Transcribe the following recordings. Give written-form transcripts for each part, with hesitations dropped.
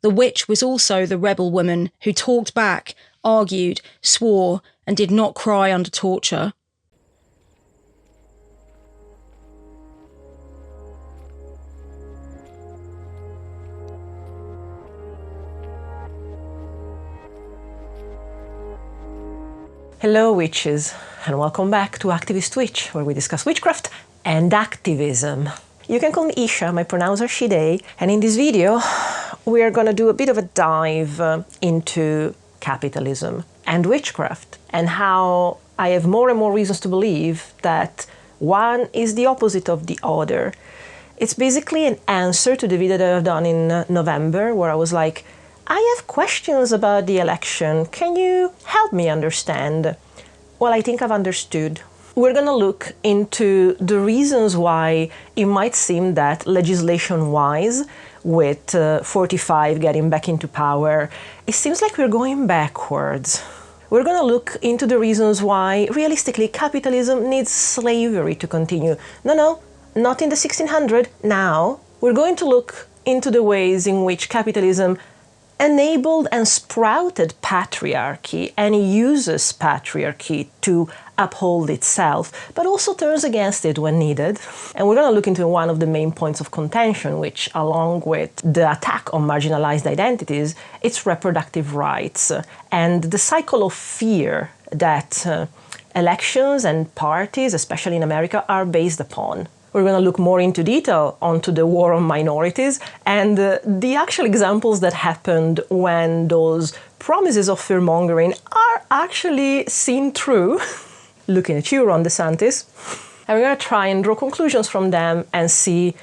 The witch was also the rebel woman who talked back, argued, swore, and did not cry under torture. Hello witches, and welcome back to Activist Twitch, where we discuss witchcraft and activism. You can call me Isha, my pronouns are she, they, and in this video we are going to do a bit of a dive into capitalism and witchcraft, and how I have more and more reasons to believe that one is the opposite of the other. It's basically an answer to the video that I've done in November, where I was like, I have questions about the election. Can you help me understand? Well, I think I've understood. We're going to look into the reasons why it might seem that legislation-wise, with 45 getting back into power, it seems like we're going backwards. We're going to look into the reasons why, realistically, capitalism needs slavery to continue. No, not in the 1600s, now. We're going to look into the ways in which capitalism enabled and sprouted patriarchy and uses patriarchy to uphold itself, but also turns against it when needed. And we're going to look into one of the main points of contention, which, along with the attack on marginalized identities, it's reproductive rights and the cycle of fear that elections and parties, especially in America, are based upon. We're going to look more into detail onto the war on minorities and the actual examples that happened when those promises of fear-mongering are actually seen through. Looking at you, Ron DeSantis. And we're going to try and draw conclusions from them and see,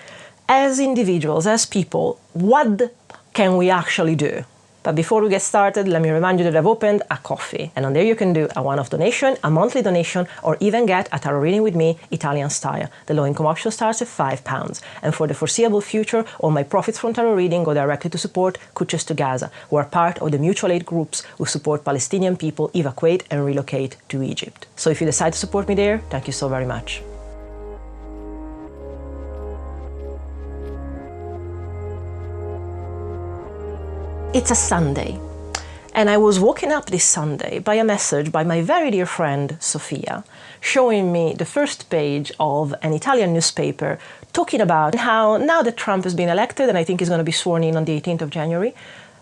as individuals, as people, what can we actually do? But before we get started, let me remind you that I've opened a Ko-fi, and on there you can do a one-off donation, a monthly donation, or even get a tarot reading with me, Italian style. The low-income option starts at £5. And for the foreseeable future, all my profits from tarot reading go directly to support Kuches to Gaza, who are part of the mutual aid groups who support Palestinian people evacuate and relocate to Egypt. So if you decide to support me there, thank you so very much. It's a Sunday, and I was woken up this Sunday by a message by my very dear friend Silvia, showing me the first page of an Italian newspaper talking about how now that Trump has been elected, and I think he's going to be sworn in on the 18th of January,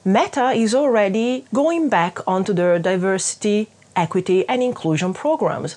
Meta is already going back onto their diversity, equity, and inclusion programs.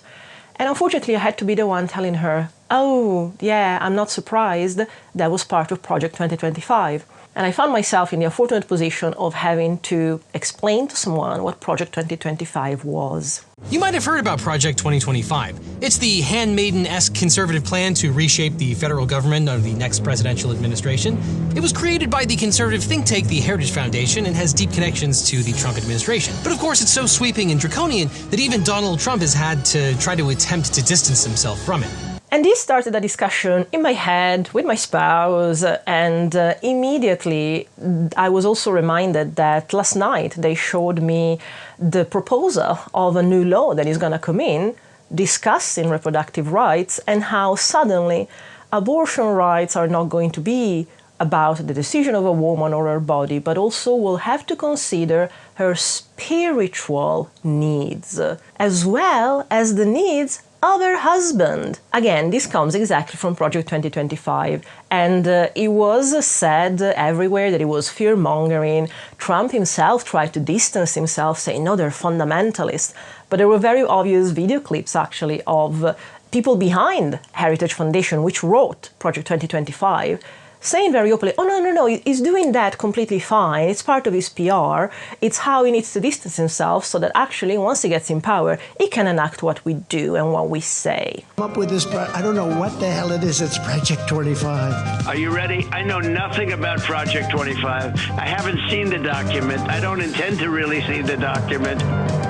And unfortunately, I had to be the one telling her, oh, yeah, I'm not surprised, that was part of Project 2025. And I found myself in the unfortunate position of having to explain to someone what Project 2025 was. You might have heard about Project 2025. It's the handmaiden-esque conservative plan to reshape the federal government under the next presidential administration. It was created by the conservative think tank, the Heritage Foundation, and has deep connections to the Trump administration. But of course, it's so sweeping and draconian that even Donald Trump has had to try to attempt to distance himself from it. And this started a discussion in my head with my spouse, and immediately I was also reminded that last night they showed me the proposal of a new law that is going to come in discussing reproductive rights, and how suddenly abortion rights are not going to be about the decision of a woman or her body, but also will have to consider her spiritual needs, as well as the needs of her husband. Again, this comes exactly from Project 2025, and it was said everywhere that it was fear-mongering. Trump himself tried to distance himself, saying, no, they're fundamentalists. But there were very obvious video clips, actually, of people behind Heritage Foundation, which wrote Project 2025, saying very openly, oh, no, he's doing that completely fine. It's part of his PR. It's how he needs to distance himself so that actually, once he gets in power, he can enact what we do and what we say. Up with this, I don't know what the hell it is. It's Project 25. Are you ready? I know nothing about Project 25. I haven't seen the document. I don't intend to really see the document.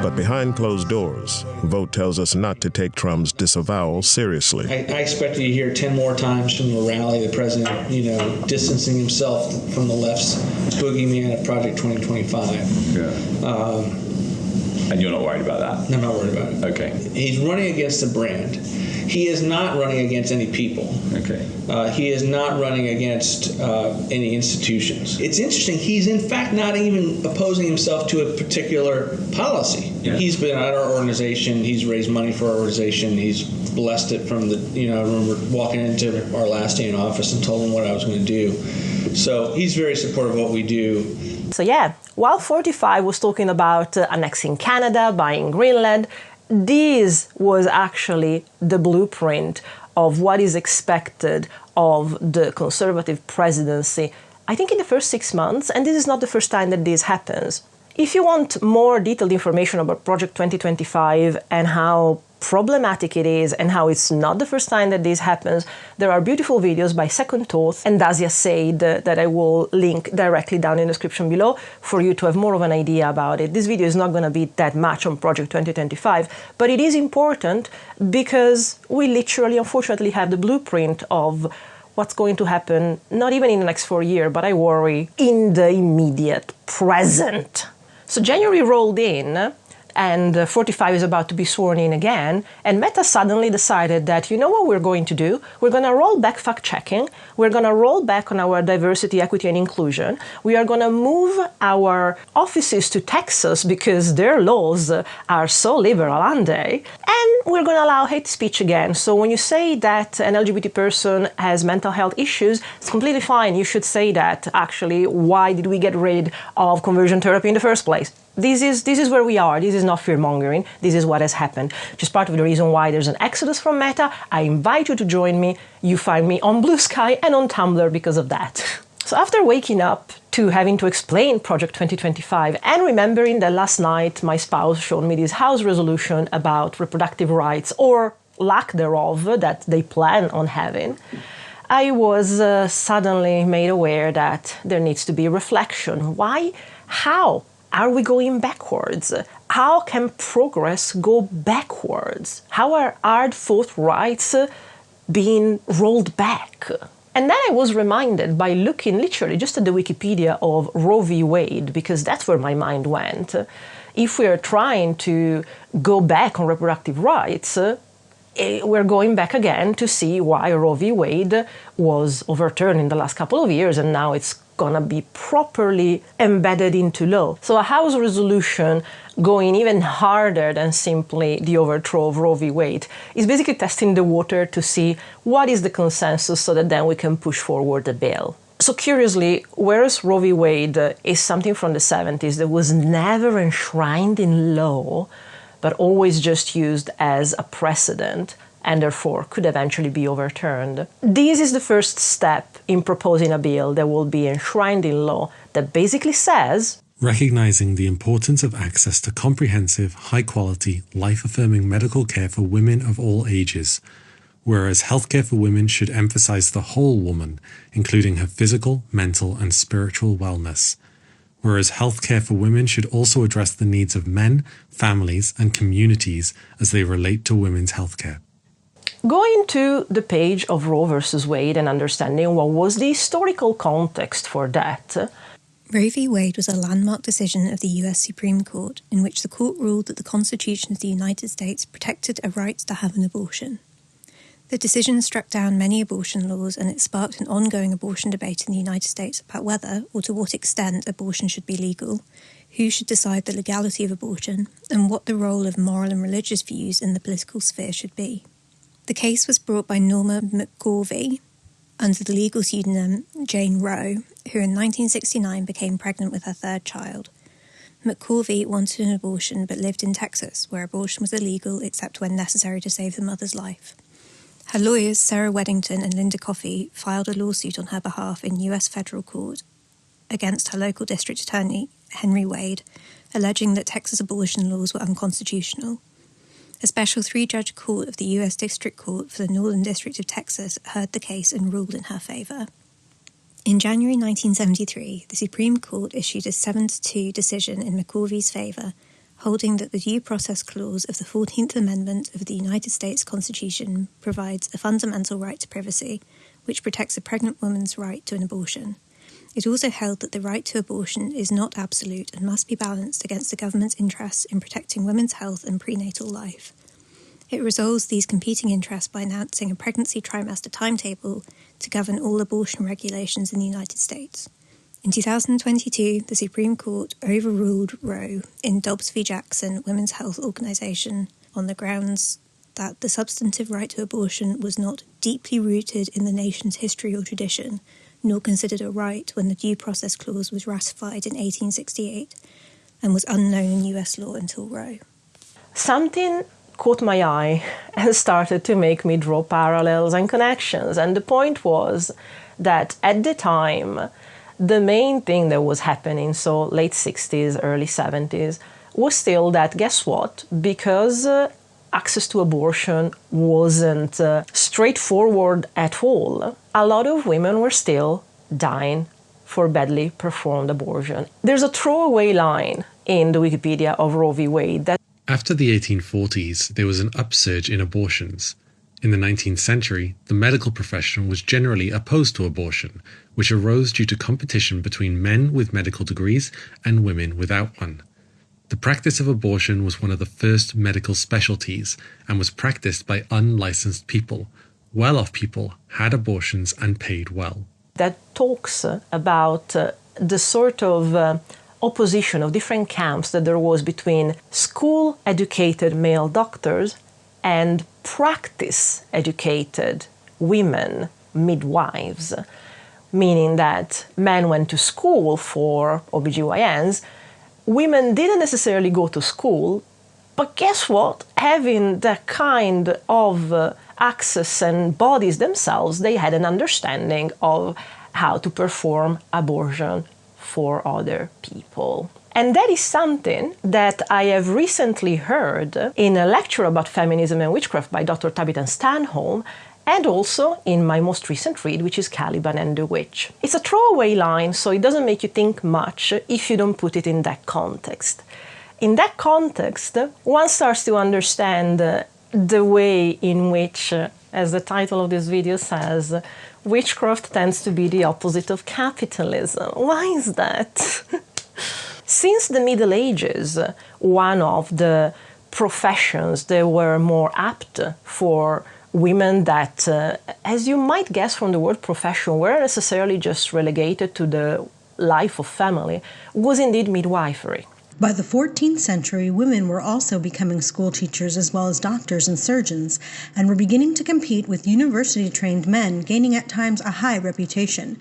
But behind closed doors, Vote tells us not to take Trump's disavowal seriously. I expected to hear 10 more times from the rally, the president, distancing himself from the left's boogeyman of Project 2025. Yeah. And you're not worried about that? No, I'm not worried about it. Okay. He's running against a brand. He is not running against any people. Okay. He is not running against any institutions. It's interesting. He's in fact not even opposing himself to a particular policy. Yeah. He's been at our organization. He's raised money for our organization. He's blessed it from the, I remember walking into our last day in office and told him what I was going to do. So he's very supportive of what we do. So yeah, while 45 was talking about annexing Canada, buying Greenland, this was actually the blueprint of what is expected of the Conservative presidency, I think in the first 6 months, and this is not the first time that this happens. If you want more detailed information about Project 2025 and how problematic it is and how it's not the first time that this happens, there are beautiful videos by Second Thought and Dacia Said that I will link directly down in the description below for you to have more of an idea about it. This video is not going to be that much on Project 2025, but it is important because we literally, unfortunately, have the blueprint of what's going to happen, not even in the next 4 years, but I worry, in the immediate present. So January rolled in, and 45 is about to be sworn in again, and Meta suddenly decided that, you know what we're going to do? We're going to roll back fact-checking, we're going to roll back on our diversity, equity, and inclusion, we are going to move our offices to Texas because their laws are so liberal, aren't they? And we're going to allow hate speech again. So when you say that an LGBT person has mental health issues, it's completely fine. You should say that, actually, why did we get rid of conversion therapy in the first place? This is where we are. This is not fear-mongering. This is what has happened. Which is part of the reason why there's an exodus from Meta. I invite you to join me. You find me on Blue Sky and on Tumblr because of that. So after waking up to having to explain Project 2025 and remembering that last night my spouse showed me this House resolution about reproductive rights, or lack thereof, that they plan on having, I was suddenly made aware that there needs to be reflection. Why? How? Are we going backwards? How can progress go backwards? How are hard-fought rights being rolled back? And then I was reminded by looking literally just at the Wikipedia of Roe v. Wade, because that's where my mind went. If we are trying to go back on reproductive rights, we're going back again to see why Roe v. Wade was overturned in the last couple of years, and now it's going to be properly embedded into law. So a House resolution going even harder than simply the overthrow of Roe v. Wade is basically testing the water to see what is the consensus so that then we can push forward the bill. So curiously, whereas Roe v. Wade is something from the 70s that was never enshrined in law, but always just used as a precedent, and therefore could eventually be overturned. This is the first step in proposing a bill that will be enshrined in law that basically says, recognizing the importance of access to comprehensive, high-quality, life-affirming medical care for women of all ages, whereas healthcare for women should emphasize the whole woman, including her physical, mental, and spiritual wellness, whereas healthcare for women should also address the needs of men, families, and communities as they relate to women's healthcare. Going to the page of Roe versus Wade and understanding what was the historical context for that. Roe v. Wade was a landmark decision of the US Supreme Court in which the court ruled that the Constitution of the United States protected a right to have an abortion. The decision struck down many abortion laws, and it sparked an ongoing abortion debate in the United States about whether, or to what extent, abortion should be legal, who should decide the legality of abortion, and what the role of moral and religious views in the political sphere should be. The case was brought by Norma McGorvey under the legal pseudonym Jane Roe, who in 1969 became pregnant with her third child. McGorvey wanted an abortion but lived in Texas, where abortion was illegal except when necessary to save the mother's life. Her lawyers, Sarah Weddington and Linda Coffey, filed a lawsuit on her behalf in US federal court against her local district attorney, Henry Wade, alleging that Texas abortion laws were unconstitutional. A special three-judge court of the U.S. District Court for the Northern District of Texas heard the case and ruled in her favour. In January 1973, the Supreme Court issued a 7-2 decision in McGorvey's favour, holding that the Due Process Clause of the 14th Amendment of the United States Constitution provides a fundamental right to privacy, which protects a pregnant woman's right to an abortion. It also held that the right to abortion is not absolute and must be balanced against the government's interests in protecting women's health and prenatal life. It resolves these competing interests by announcing a pregnancy trimester timetable to govern all abortion regulations in the United States. In 2022, the Supreme Court overruled Roe in Dobbs v. Jackson Women's Health Organization on the grounds that the substantive right to abortion was not deeply rooted in the nation's history or tradition, nor considered a right when the Due Process Clause was ratified in 1868 and was unknown in US law until Roe. Something caught my eye and started to make me draw parallels and connections. And the point was that at the time, the main thing that was happening, so late 60s, early 70s, was still that, guess what? Because access to abortion wasn't straightforward at all, a lot of women were still dying for badly performed abortion. There's a throwaway line in the Wikipedia of Roe v. Wade that after the 1840s, there was an upsurge in abortions. In the 19th century, the medical profession was generally opposed to abortion, which arose due to competition between men with medical degrees and women without one. The practice of abortion was one of the first medical specialties and was practiced by unlicensed people. Well-off people had abortions and paid well. That talks about the sort of opposition of different camps that there was between school-educated male doctors and practice-educated women midwives, meaning that men went to school for OBGYNs, women didn't necessarily go to school, but guess what? Having that kind of access and bodies themselves, they had an understanding of how to perform abortion for other people. And that is something that I have recently heard in a lecture about feminism and witchcraft by Dr. Tabitha Stanholm, and also in my most recent read, which is Caliban and the Witch. It's a throwaway line, so it doesn't make you think much if you don't put it in that context. In that context, one starts to understand the way in which, as the title of this video says, witchcraft tends to be the opposite of capitalism. Why is that? Since the Middle Ages, one of the professions that were more apt for women that, as you might guess from the word profession, weren't necessarily just relegated to the life of family, was indeed midwifery. By the 14th century, women were also becoming school teachers as well as doctors and surgeons, and were beginning to compete with university-trained men, gaining at times a high reputation.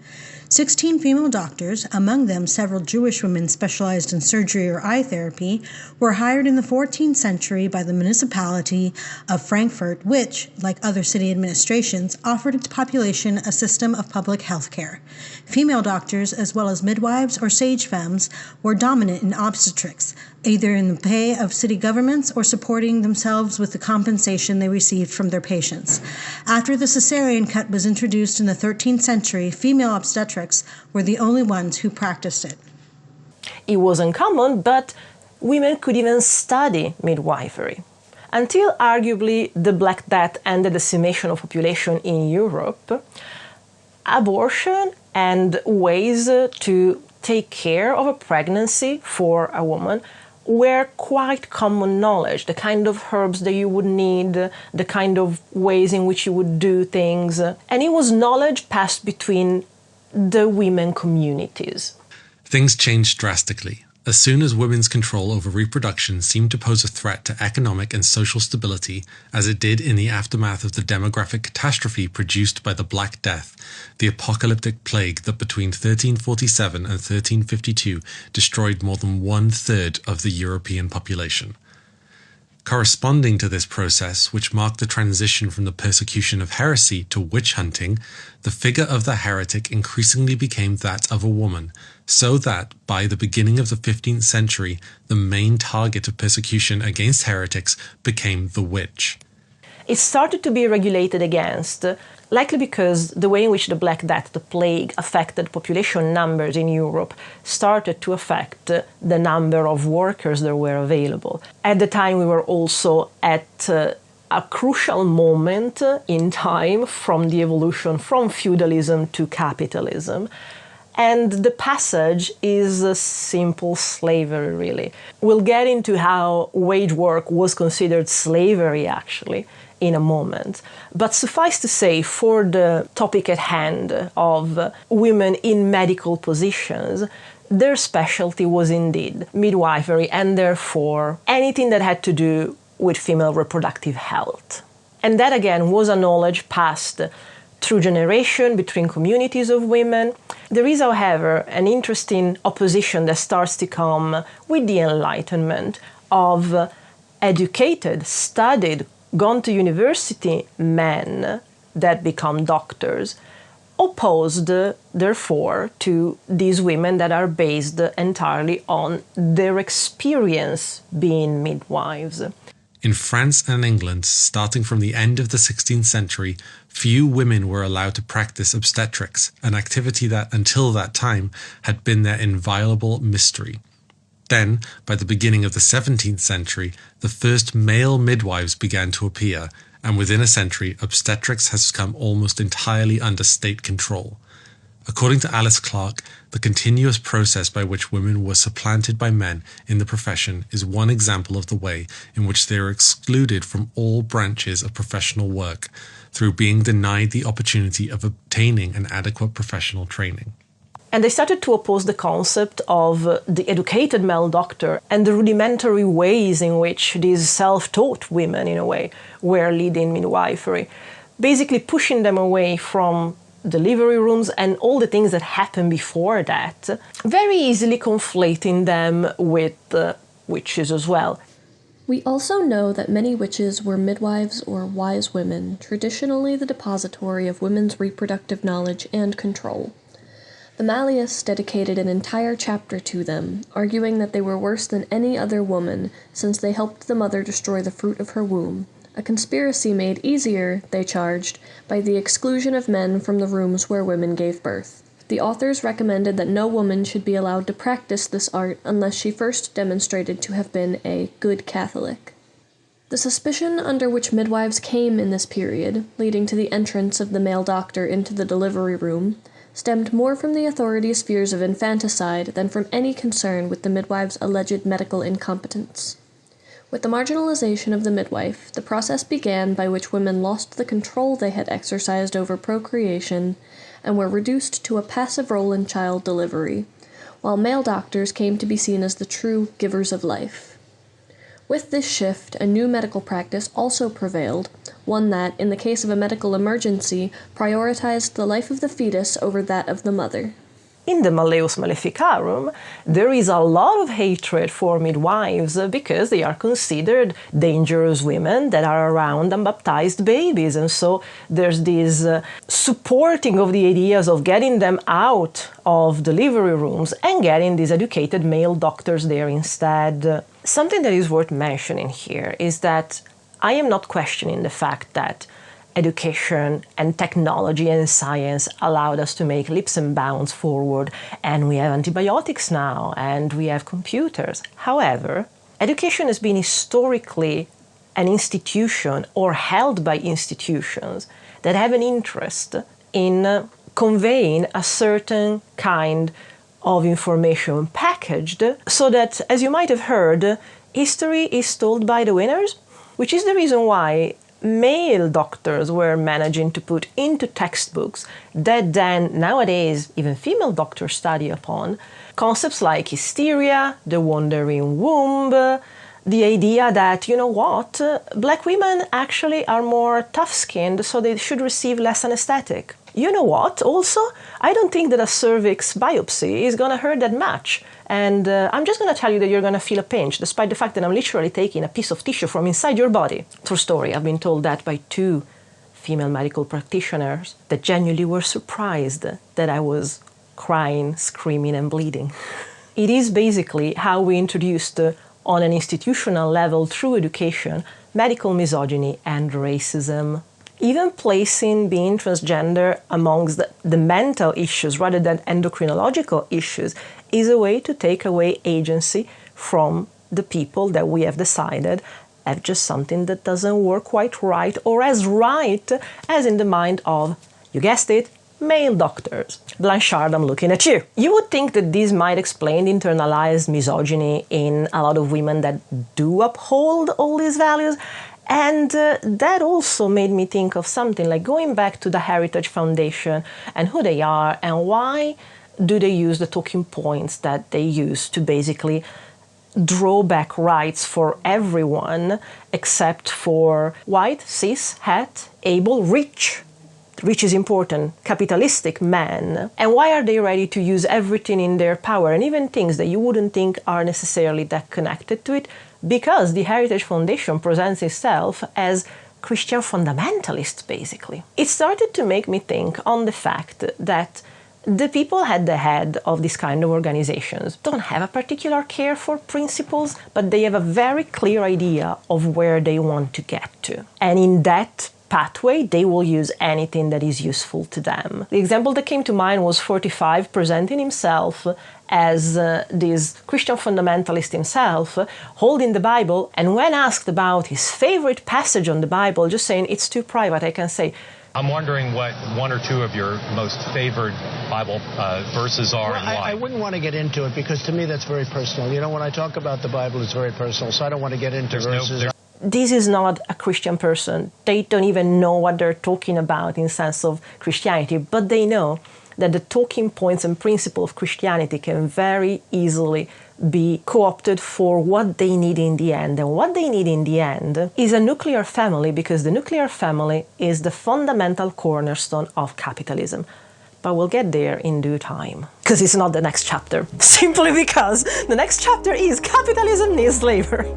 16 female doctors, among them several Jewish women specialized in surgery or eye therapy, were hired in the 14th century by the municipality of Frankfurt, which, like other city administrations, offered its population a system of public health care. Female doctors, as well as midwives or sage femmes, were dominant in obstetrics, either in the pay of city governments or supporting themselves with the compensation they received from their patients. After the cesarean cut was introduced in the 13th century, female obstetrics were the only ones who practiced it. It wasn't common, but women could even study midwifery. Until arguably the Black Death and the decimation of population in Europe, abortion and ways to take care of a pregnancy for a woman were quite common knowledge, the kind of herbs that you would need, the kind of ways in which you would do things. And it was knowledge passed between the women communities. Things changed drastically. As soon as women's control over reproduction seemed to pose a threat to economic and social stability, as it did in the aftermath of the demographic catastrophe produced by the Black Death, the apocalyptic plague that between 1347 and 1352 destroyed more than 1/3 of the European population. Corresponding to this process, which marked the transition from the persecution of heresy to witch hunting, the figure of the heretic increasingly became that of a woman, so that, by the beginning of the 15th century, the main target of persecution against heretics became the witch. It started to be regulated against, likely because the way in which the Black Death, the plague, affected population numbers in Europe started to affect the number of workers that were available. At the time, we were also at a crucial moment in time from the evolution from feudalism to capitalism. And the passage is a simple slavery, really. We'll get into how wage work was considered slavery, actually, in a moment. But suffice to say, for the topic at hand of women in medical positions, their specialty was indeed midwifery, and therefore anything that had to do with female reproductive health. And that, again, was a knowledge passed through generation between communities of women. There is, however, an interesting opposition that starts to come with the Enlightenment of educated, studied, gone to university men that become doctors, opposed, therefore, to these women that are based entirely on their experience being midwives. In France and England, starting from the end of the 16th century, few women were allowed to practice obstetrics, an activity that, until that time, had been their inviolable mystery. Then, by the beginning of the 17th century, the first male midwives began to appear, and within a century, obstetrics has come almost entirely under state control. According to Alice Clark, the continuous process by which women were supplanted by men in the profession is one example of the way in which they are excluded from all branches of professional work through being denied the opportunity of obtaining an adequate professional training. And they started to oppose the concept of the educated male doctor and the rudimentary ways in which these self-taught women, in a way, were leading midwifery, basically pushing them away from delivery rooms and all the things that happened before that, very easily conflating them with witches as well. We also know that many witches were midwives or wise women, traditionally the depository of women's reproductive knowledge and control. The Malleus dedicated an entire chapter to them, arguing that they were worse than any other woman, since they helped the mother destroy the fruit of her womb, a conspiracy made easier, they charged, by the exclusion of men from the rooms where women gave birth. The authors recommended that no woman should be allowed to practice this art unless she first demonstrated to have been a good Catholic. The suspicion under which midwives came in this period, leading to the entrance of the male doctor into the delivery room, stemmed more from the authorities' fears of infanticide than from any concern with the midwife's alleged medical incompetence. With the marginalization of the midwife, the process began by which women lost the control they had exercised over procreation and were reduced to a passive role in child delivery, while male doctors came to be seen as the true givers of life. With this shift, a new medical practice also prevailed, one that, in the case of a medical emergency, prioritized the life of the fetus over that of the mother. In the Malleus Maleficarum, there is a lot of hatred for midwives because they are considered dangerous women that are around unbaptized babies. And so there's this supporting of the ideas of getting them out of delivery rooms and getting these educated male doctors there instead. Something that is worth mentioning here is that I am not questioning the fact that education and technology and science allowed us to make leaps and bounds forward, and we have antibiotics now, and we have computers. However, education has been historically an institution or held by institutions that have an interest in conveying a certain kind of information packaged so that, as you might have heard, history is told by the winners, which is the reason why male doctors were managing to put into textbooks that then nowadays even female doctors study upon concepts like hysteria, the wandering womb, the idea that, you know what, black women actually are more tough-skinned, so they should receive less anesthetic. You know what, also, I don't think that a cervix biopsy is going to hurt that much. And I'm just going to tell you that you're going to feel a pinch, despite the fact that I'm literally taking a piece of tissue from inside your body. True story, I've been told that by 2 female medical practitioners that genuinely were surprised that I was crying, screaming, and bleeding. It is basically how we introduced, on an institutional level through education, medical misogyny and racism. Even placing being transgender amongst the mental issues rather than endocrinological issues is a way to take away agency from the people that we have decided have just something that doesn't work quite right or as right as in the mind of, you guessed it, male doctors. Blanchard, I'm looking at you. You would think that this might explain the internalized misogyny in a lot of women that do uphold all these values. And that also made me think of something like going back to the Heritage Foundation and who they are and why do they use the talking points that they use to basically draw back rights for everyone except for white, cis, het, able, rich is important, capitalistic men. And why are they ready to use everything in their power and even things that you wouldn't think are necessarily that connected to it? Because the Heritage Foundation presents itself as Christian fundamentalist, basically. It started to make me think on the fact that the people at the head of this kind of organizations don't have a particular care for principles, but they have a very clear idea of where they want to get to. And in that pathway, they will use anything that is useful to them. The example that came to mind was 45 presenting himself as this Christian fundamentalist himself, holding the Bible, and when asked about his favorite passage on the Bible, just saying, it's too private, I can say. I'm wondering what one or two of your most favored Bible verses are and why. I wouldn't want to get into it because to me that's very personal. You know, when I talk about the Bible, it's very personal, so I don't want to get into verses. This is not a Christian person. They don't even know what they're talking about in sense of Christianity, but they know that the talking points and principles of Christianity can very easily be co-opted for what they need in the end. And what they need in the end is a nuclear family, because the nuclear family is the fundamental cornerstone of capitalism. But we'll get there in due time, because it's not the next chapter, simply because the next chapter is Capitalism and Slavery.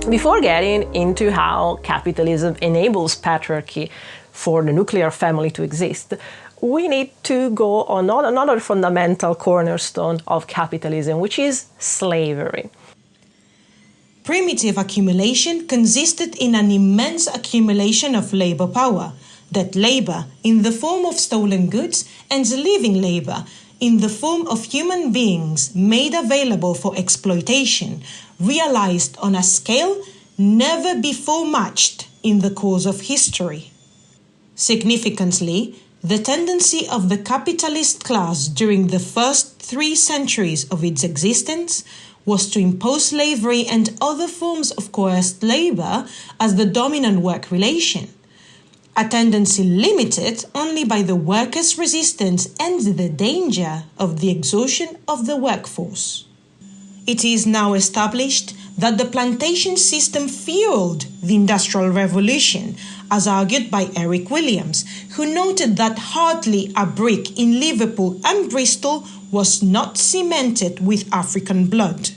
Before getting into how capitalism enables patriarchy for the nuclear family to exist, we need to go on another fundamental cornerstone of capitalism, which is slavery. Primitive accumulation consisted in an immense accumulation of labor power. That labor, in the form of stolen goods, and living labor, in the form of human beings made available for exploitation, realized on a scale never before matched in the course of history. Significantly, the tendency of the capitalist class during the first 3 centuries of its existence was to impose slavery and other forms of coerced labor as the dominant work relation, a tendency limited only by the workers' resistance and the danger of the exhaustion of the workforce. It is now established that the plantation system fueled the Industrial Revolution, as argued by Eric Williams, who noted that hardly a brick in Liverpool and Bristol was not cemented with African blood.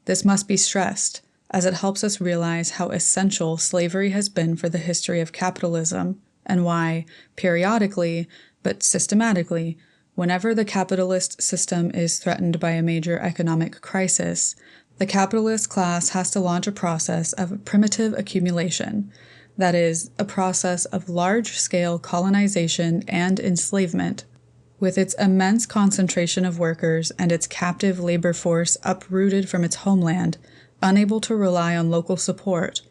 This must be stressed, as it helps us realize how essential slavery has been for the history of capitalism, and why, periodically, but systematically, whenever the capitalist system is threatened by a major economic crisis, the capitalist class has to launch a process of primitive accumulation, that is, a process of large-scale colonization and enslavement. With its immense concentration of workers and its captive labor force uprooted from its homeland, unable to rely on local support,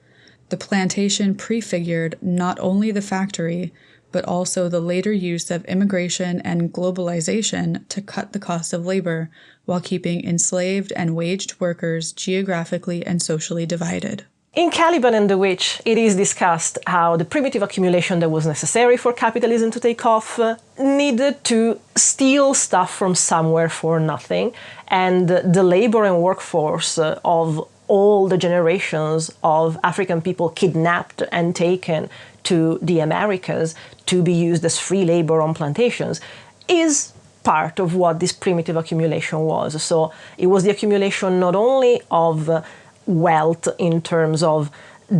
the plantation prefigured not only the factory, but also the later use of immigration and globalization to cut the cost of labor while keeping enslaved and waged workers geographically and socially divided. In Caliban and the Witch, it is discussed how the primitive accumulation that was necessary for capitalism to take off needed to steal stuff from somewhere for nothing, and the labor and workforce of all the generations of African people kidnapped and taken to the Americas to be used as free labor on plantations is part of what this primitive accumulation was. So it was the accumulation not only of wealth in terms of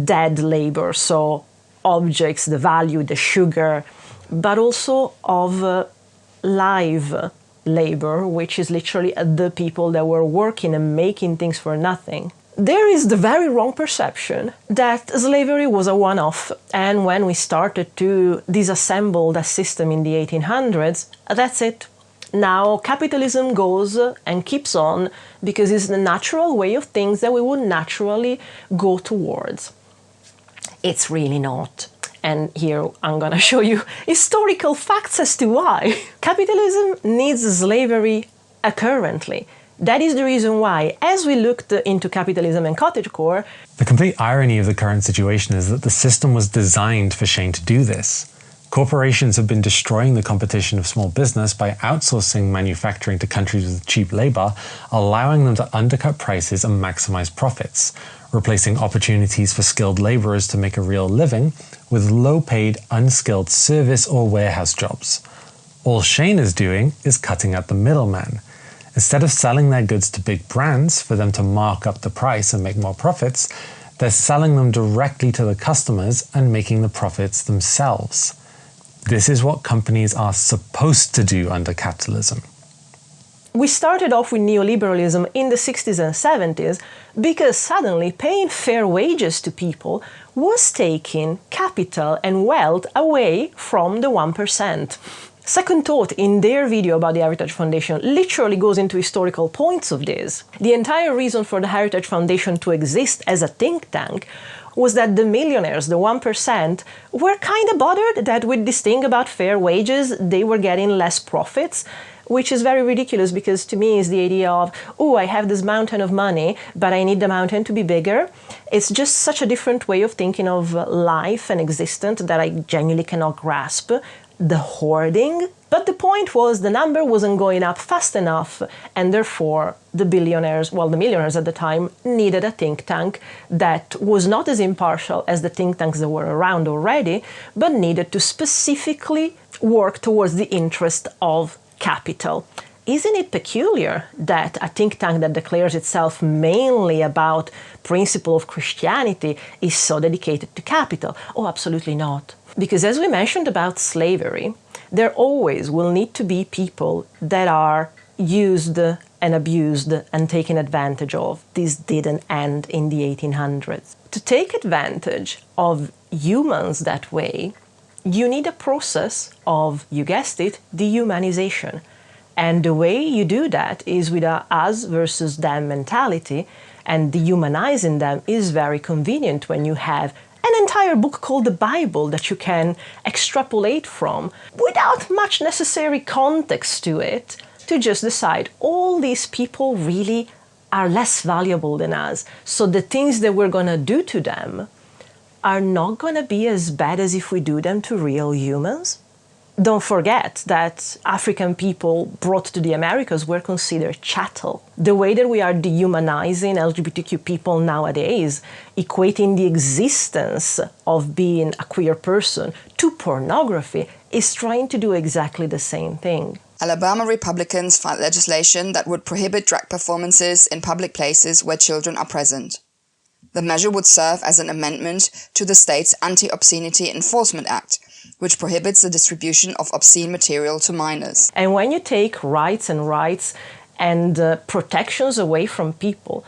dead labor, so objects, the value, the sugar, but also of live labor, which is literally the people that were working and making things for nothing. There is the very wrong perception that slavery was a one-off, and when we started to disassemble that system in the 1800s, that's it. Now, capitalism goes and keeps on because it's the natural way of things that we would naturally go towards. It's really not. And here I'm going to show you historical facts as to why. Capitalism needs slavery currently. That is the reason why, as we looked into Capitalism and Cottagecore, the complete irony of the current situation is that the system was designed for Shane to do this. Corporations have been destroying the competition of small business by outsourcing manufacturing to countries with cheap labor, allowing them to undercut prices and maximize profits, replacing opportunities for skilled laborers to make a real living with low-paid, unskilled service or warehouse jobs. All Shane is doing is cutting out the middleman. Instead of selling their goods to big brands for them to mark up the price and make more profits, they're selling them directly to the customers and making the profits themselves. This is what companies are supposed to do under capitalism. We started off with neoliberalism in the 60s and 70s because suddenly paying fair wages to people was taking capital and wealth away from the 1%. Second Thought, in their video about the Heritage Foundation, literally goes into historical points of this. The entire reason for the Heritage Foundation to exist as a think tank was that the millionaires, the 1%, were kind of bothered that with this thing about fair wages, they were getting less profits, which is very ridiculous because to me is the idea of, oh, I have this mountain of money, but I need the mountain to be bigger. It's just such a different way of thinking of life and existence that I genuinely cannot grasp. The hoarding. But the point was the number wasn't going up fast enough, and therefore the billionaires, well, the millionaires at the time, needed a think tank that was not as impartial as the think tanks that were around already, but needed to specifically work towards the interest of capital. Isn't it peculiar that a think tank that declares itself mainly about principle of Christianity is so dedicated to capital? Oh, absolutely not. Because as we mentioned about slavery, there always will need to be people that are used and abused and taken advantage of. This didn't end in the 1800s. To take advantage of humans that way, you need a process of, you guessed it, dehumanization. And the way you do that is with a us versus them mentality, and dehumanizing them is very convenient when you have an entire book called the Bible that you can extrapolate from without much necessary context to it, to just decide all these people really are less valuable than us. So the things that we're going to do to them are not going to be as bad as if we do them to real humans. Don't forget that African people brought to the Americas were considered chattel. The way that we are dehumanizing LGBTQ people nowadays, equating the existence of being a queer person to pornography, is trying to do exactly the same thing. Alabama Republicans filed legislation that would prohibit drag performances in public places where children are present. The measure would serve as an amendment to the state's Anti-Obscenity Enforcement Act, which prohibits the distribution of obscene material to minors. And when you take rights and protections away from people,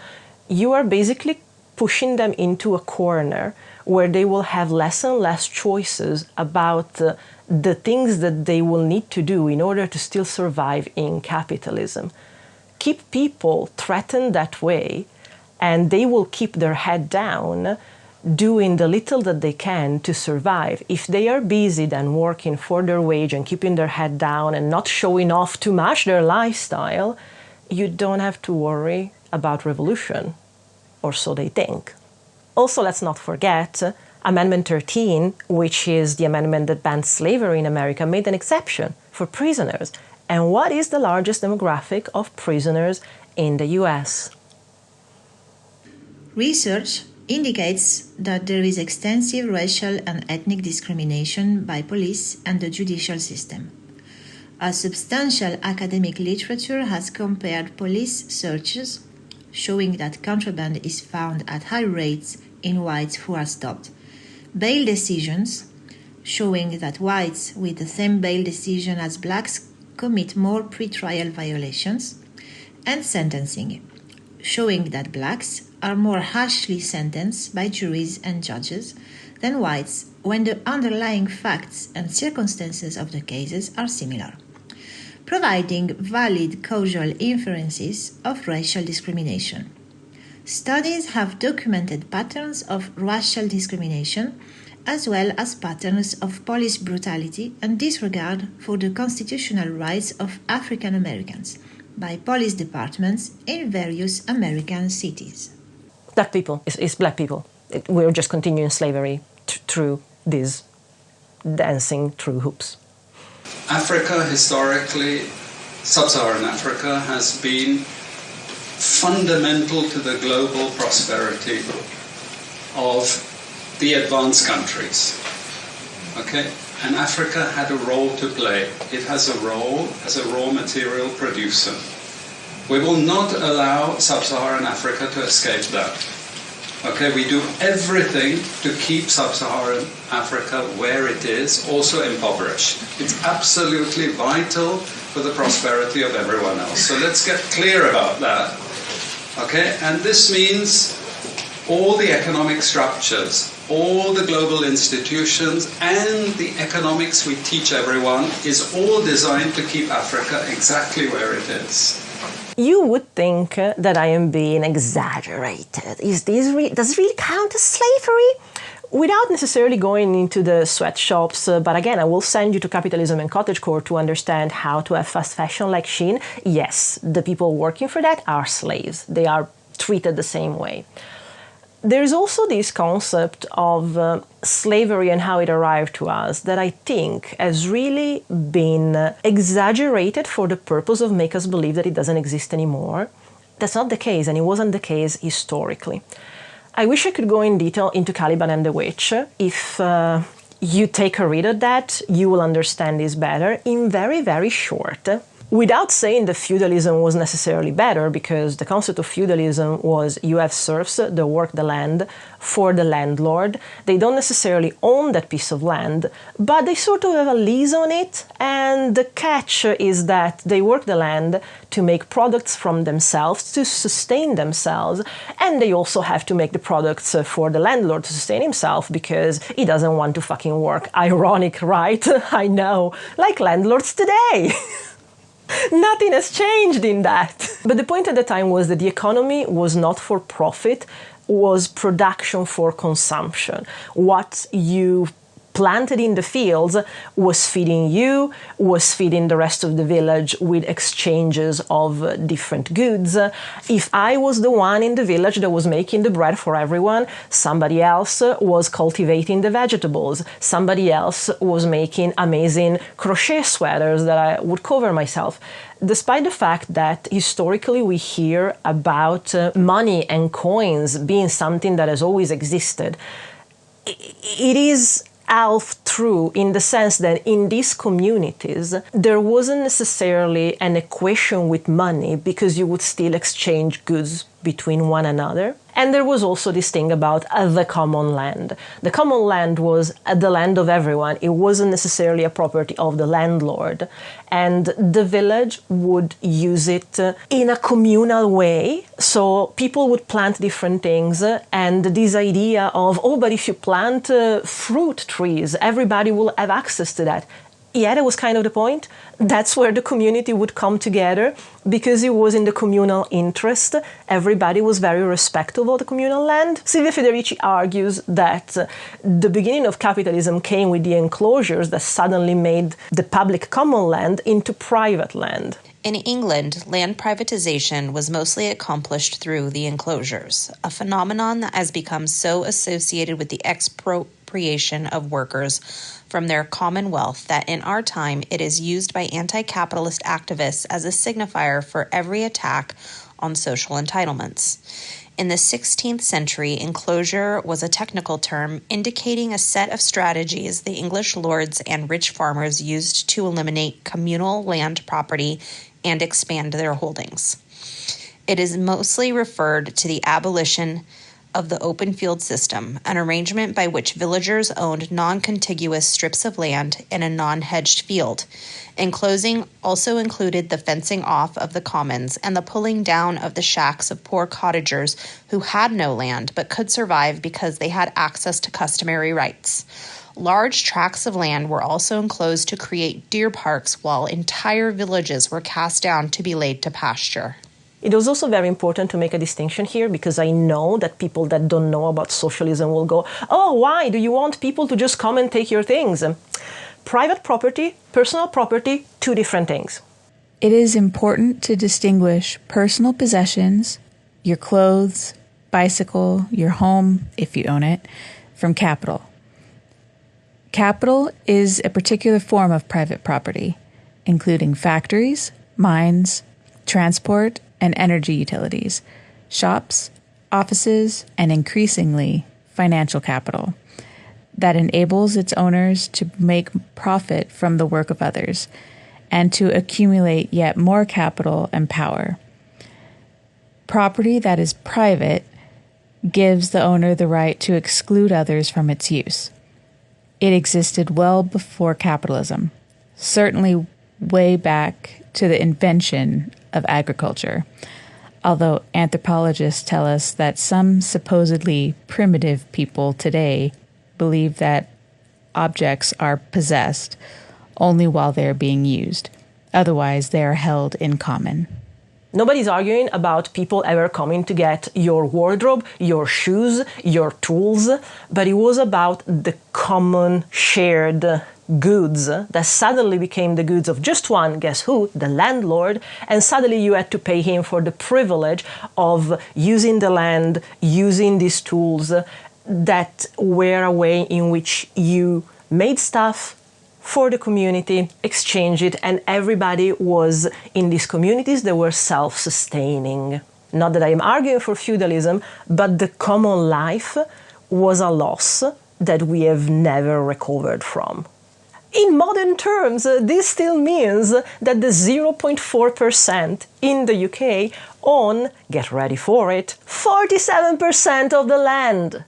you are basically pushing them into a corner where they will have less and less choices about the things that they will need to do in order to still survive in capitalism. Keep people threatened that way, and they will keep their head down, doing the little that they can to survive. If they are busy then working for their wage and keeping their head down and not showing off too much their lifestyle, you don't have to worry about revolution, or so they think. Also, let's not forget, Amendment 13, which is the amendment that banned slavery in America, made an exception for prisoners. And what is the largest demographic of prisoners in the US? Research indicates that there is extensive racial and ethnic discrimination by police and the judicial system. A substantial academic literature has compared police searches, showing that contraband is found at high rates in whites who are stopped, bail decisions, showing that whites with the same bail decision as blacks commit more pretrial violations, and sentencing, showing that blacks are more harshly sentenced by juries and judges than whites when the underlying facts and circumstances of the cases are similar. providing valid causal inferences of racial discrimination. Studies have documented patterns of racial discrimination as well as patterns of police brutality and disregard for the constitutional rights of African Americans by police departments in various American cities. Black people is black people. We're just continuing slavery through this dancing through hoops. Africa, historically, sub-Saharan Africa, has been fundamental to the global prosperity of the advanced countries. Okay? And Africa had a role to play. It has a role as a raw material producer. We will not allow sub-Saharan Africa to escape that. Okay, we do everything to keep sub-Saharan Africa where it is, also impoverished. It's absolutely vital for the prosperity of everyone else. So let's get clear about that. Okay, and this means all the economic structures, all the global institutions, and the economics we teach everyone is all designed to keep Africa exactly where it is. You would think that I am being exaggerated. Does it really count as slavery? Without necessarily going into the sweatshops, but again, I will send you to Capitalism and Cottagecore to understand how to have fast fashion like Shein. Yes, the people working for that are slaves. They are treated the same way. There's also this concept of slavery and how it arrived to us that I think has really been exaggerated for the purpose of make us believe that it doesn't exist anymore. That's not the case, and it wasn't the case historically. I wish I could go in detail into Caliban and the Witch. If you take a read of that, you will understand this better in very, very short. Without saying that feudalism was necessarily better, because the concept of feudalism was you have serfs that work the land for the landlord. They don't necessarily own that piece of land, but they sort of have a lease on it, and the catch is that they work the land to make products from themselves, to sustain themselves, and they also have to make the products for the landlord to sustain himself, because he doesn't want to fucking work. Ironic, right? I know. Like landlords today. Nothing has changed in that. But the point at the time was that the economy was not for profit, was production for consumption. What you planted in the fields was feeding you, was feeding the rest of the village with exchanges of different goods. If I was the one in the village that was making the bread for everyone, somebody else was cultivating the vegetables. Somebody else was making amazing crochet sweaters that I would cover myself. Despite the fact that historically we hear about money and coins being something that has always existed, it is half true in the sense that in these communities there wasn't necessarily an equation with money, because you would still exchange goods between one another. And there was also this thing about the common land. The common land was the land of everyone. It wasn't necessarily a property of the landlord. And the village would use it in a communal way. So people would plant different things. And this idea of, oh, but if you plant fruit trees, everybody will have access to that. Yeah, that was kind of the point. That's where the community would come together, because it was in the communal interest. Everybody was very respectful of the communal land. Silvia Federici argues that the beginning of capitalism came with the enclosures that suddenly made the public common land into private land. In England, land privatization was mostly accomplished through the enclosures, a phenomenon that has become so associated with the expropriation of workers from their commonwealth that in our time it is used by anti-capitalist activists as a signifier for every attack on social entitlements. In the 16th century, enclosure was a technical term indicating a set of strategies the English lords and rich farmers used to eliminate communal land property and expand their holdings. It is mostly referred to the abolition of the open field system, an arrangement by which villagers owned non-contiguous strips of land in a non-hedged field. Enclosing also included the fencing off of the commons and the pulling down of the shacks of poor cottagers who had no land but could survive because they had access to customary rights. large tracts of land were also enclosed to create deer parks, while entire villages were cast down to be laid to pasture. It was also very important to make a distinction here, because I know that people that don't know about socialism will go, oh, why do you want people to just come and take your things? Private property, personal property, two different things. It is important to distinguish personal possessions, your clothes, bicycle, your home, if you own it, from capital. Capital is a particular form of private property, including factories, mines, transport, and energy utilities, shops, offices, and increasingly, financial capital that enables its owners to make profit from the work of others and to accumulate yet more capital and power. Property that is private gives the owner the right to exclude others from its use. It existed well before capitalism, certainly way back to the invention of agriculture, although anthropologists tell us that some supposedly primitive people today believe that objects are possessed only while they are being used. Otherwise, they are held in common. Nobody's arguing about people ever coming to get your wardrobe, your shoes, your tools, but it was about the common shared goods that suddenly became the goods of just one, guess who? The landlord, and suddenly you had to pay him for the privilege of using the land, using these tools that were a way in which you made stuff for the community, exchange it, and everybody was in these communities that were self-sustaining. Not that I am arguing for feudalism, but the common life was a loss that we have never recovered from. In modern terms, this still means that the 0.4% in the UK own, get ready for it, 47% of the land.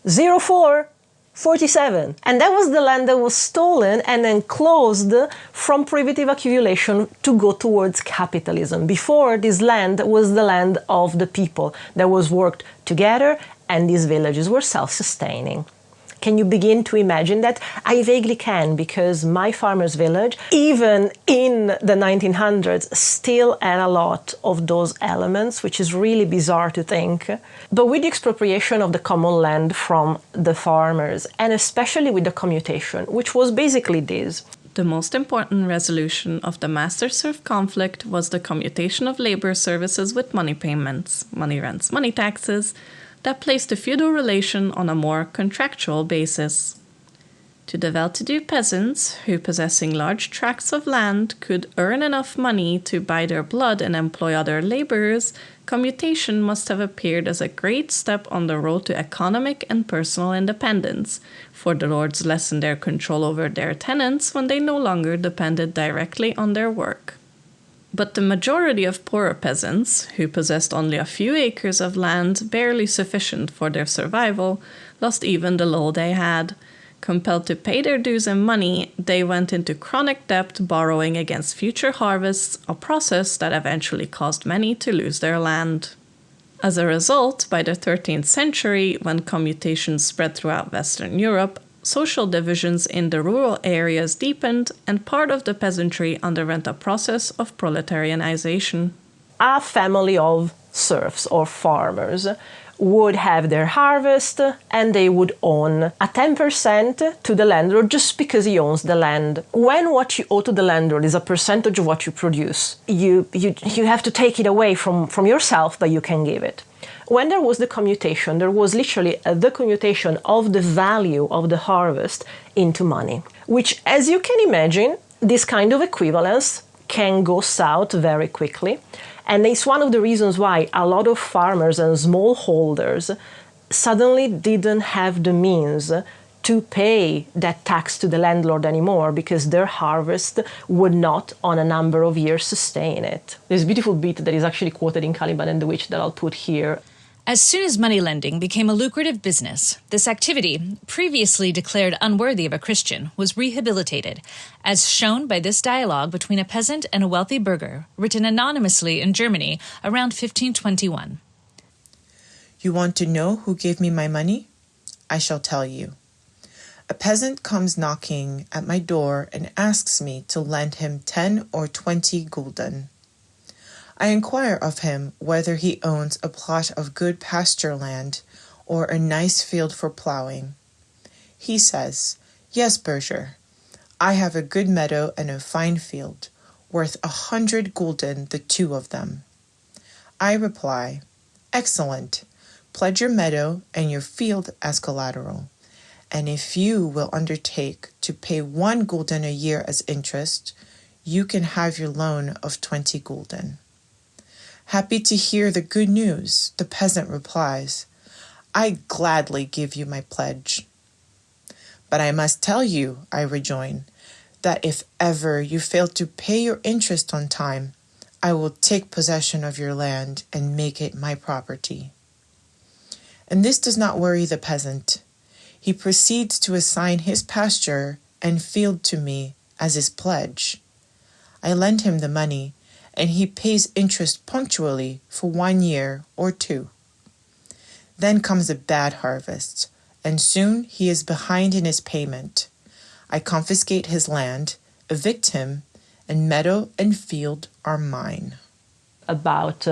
0.4, 47. And that was the land that was stolen and enclosed from privative accumulation to go towards capitalism. Before, this land was the land of the people that was worked together, and these villages were self-sustaining. Can you begin to imagine that? I vaguely can, because my farmer's village, even in the 1900s, still had a lot of those elements, which is really bizarre to think. But with the expropriation of the common land from the farmers, and especially with the commutation, which was basically this. The most important resolution of the master-serf conflict was the commutation of labor services with money payments, money rents, money taxes, that placed the feudal relation on a more contractual basis. To the well-to-do peasants, who possessing large tracts of land could earn enough money to buy their blood and employ other laborers, commutation must have appeared as a great step on the road to economic and personal independence, for the lords lessened their control over their tenants when they no longer depended directly on their work. But the majority of poorer peasants, who possessed only a few acres of land barely sufficient for their survival, lost even the little they had. Compelled to pay their dues in money, they went into chronic debt, borrowing against future harvests, a process that eventually caused many to lose their land. As a result, by the 13th century, when commutation spread throughout Western Europe, social divisions in the rural areas deepened, and part of the peasantry underwent a process of proletarianization. A family of serfs or farmers would have their harvest, and they would own a 10% to the landlord just because he owns the land. When what you owe to the landlord is a percentage of what you produce, you have to take it away from yourself, but you can give it. When there was the commutation, there was literally the commutation of the value of the harvest into money, which, as you can imagine, this kind of equivalence can go south very quickly. And it's one of the reasons why a lot of farmers and smallholders suddenly didn't have the means to pay that tax to the landlord anymore, because their harvest would not, on a number of years, sustain it. There's a beautiful bit that is actually quoted in Caliban and the Witch that I'll put here. As soon as money lending became a lucrative business, this activity, previously declared unworthy of a Christian, was rehabilitated, as shown by this dialogue between a peasant and a wealthy burgher, written anonymously in Germany around 1521. You want to know who gave me my money? I shall tell you. A peasant comes knocking at my door and asks me to lend him 10 or 20 gulden. I inquire of him whether he owns a plot of good pasture land or a nice field for plowing. He says, "Yes, Berger, I have a good meadow and a fine field, worth 100 gulden the two of them." I reply, "Excellent. Pledge your meadow and your field as collateral, and if you will undertake to pay 1 gulden a year as interest, you can have your loan of 20 gulden." Happy to hear the good news, the peasant replies, "I gladly give you my pledge." "But I must tell you," I rejoin, "that if ever you fail to pay your interest on time, I will take possession of your land and make it my property." And this does not worry the peasant. He proceeds to assign his pasture and field to me as his pledge. I lend him the money, and he pays interest punctually for 1 year or 2. Then comes a bad harvest, and soon he is behind in his payment. I confiscate his land, evict him, and meadow and field are mine. About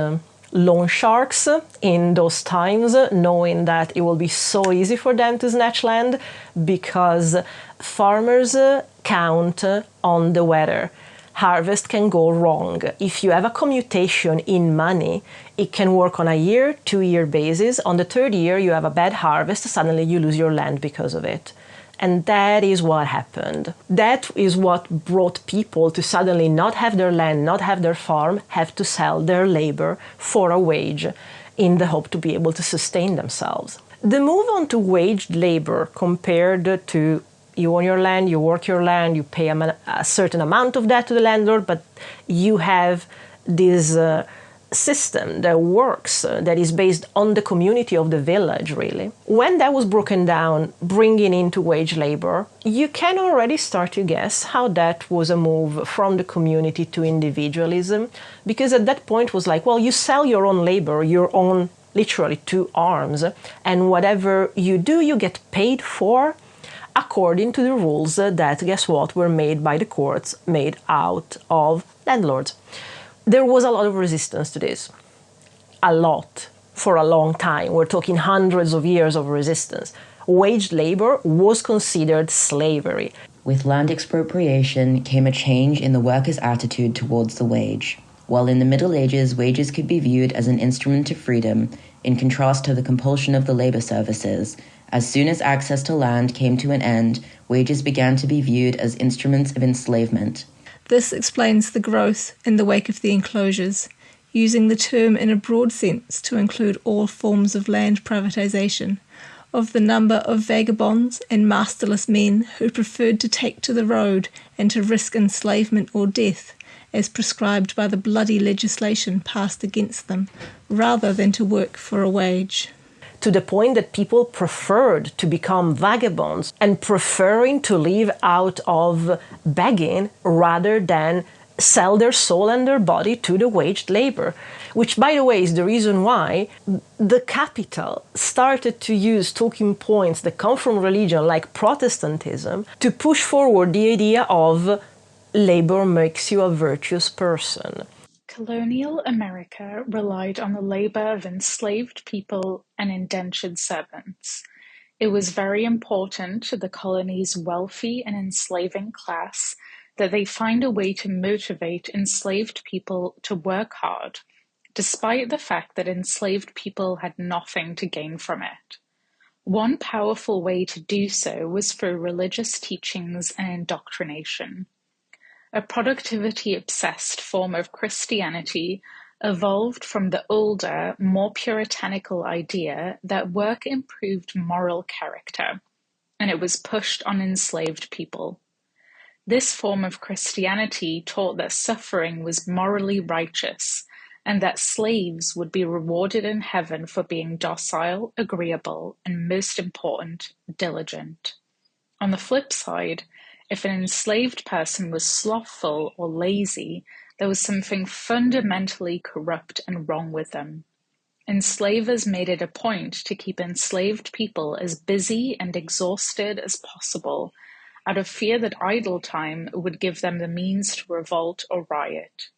loan sharks in those times, knowing that it will be so easy for them to snatch land because farmers count on the weather. Harvest can go wrong. If you have a commutation in money, it can work on a year, 2-year basis. On the 3rd year, you have a bad harvest, suddenly you lose your land because of it. And that is what happened. That is what brought people to suddenly not have their land, not have their farm, have to sell their labor for a wage in the hope to be able to sustain themselves. The move on to waged labor compared to you own your land, you work your land, you pay a certain amount of that to the landlord, but you have this system that works, that is based on the community of the village, really. When that was broken down, bringing into wage labor, you can already start to guess how that was a move from the community to individualism, because at that point it was like, well, you sell your own labor, your own, literally, 2 arms, and whatever you do, you get paid for, according to the rules that, guess what, were made by the courts, made out of landlords. There was a lot of resistance to this. A lot. For a long time. We're talking hundreds of years of resistance. Waged labor was considered slavery. With land expropriation came a change in the workers' attitude towards the wage. While in the Middle Ages, wages could be viewed as an instrument of freedom, in contrast to the compulsion of the labor services, as soon as access to land came to an end, wages began to be viewed as instruments of enslavement. This explains the growth in the wake of the enclosures, using the term in a broad sense to include all forms of land privatisation, of the number of vagabonds and masterless men who preferred to take to the road and to risk enslavement or death, as prescribed by the bloody legislation passed against them, rather than to work for a wage. To the point that people preferred to become vagabonds and preferring to live out of begging rather than sell their soul and their body to the waged labor, which, by the way, is the reason why the capital started to use talking points that come from religion like Protestantism to push forward the idea of labor makes you a virtuous person. Colonial America relied on the labor of enslaved people and indentured servants. It was very important to the colony's wealthy and enslaving class that they find a way to motivate enslaved people to work hard, despite the fact that enslaved people had nothing to gain from it. One powerful way to do so was through religious teachings and indoctrination. A productivity-obsessed form of Christianity evolved from the older, more puritanical idea that work improved moral character, and it was pushed on enslaved people. This form of Christianity taught that suffering was morally righteous, and that slaves would be rewarded in heaven for being docile, agreeable, and most important, diligent. On the flip side, if an enslaved person was slothful or lazy, there was something fundamentally corrupt and wrong with them. Enslavers made it a point to keep enslaved people as busy and exhausted as possible, out of fear that idle time would give them the means to revolt or riot.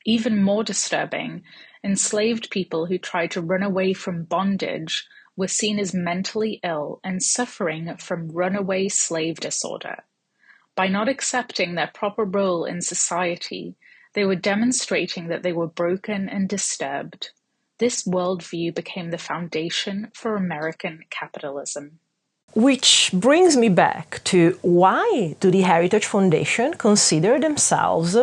Even more disturbing, enslaved people who tried to run away from bondage were seen as mentally ill and suffering from runaway slave disorder. By not accepting their proper role in society, they were demonstrating that they were broken and disturbed. This worldview became the foundation for American capitalism. Which brings me back to why do the Heritage Foundation consider themselves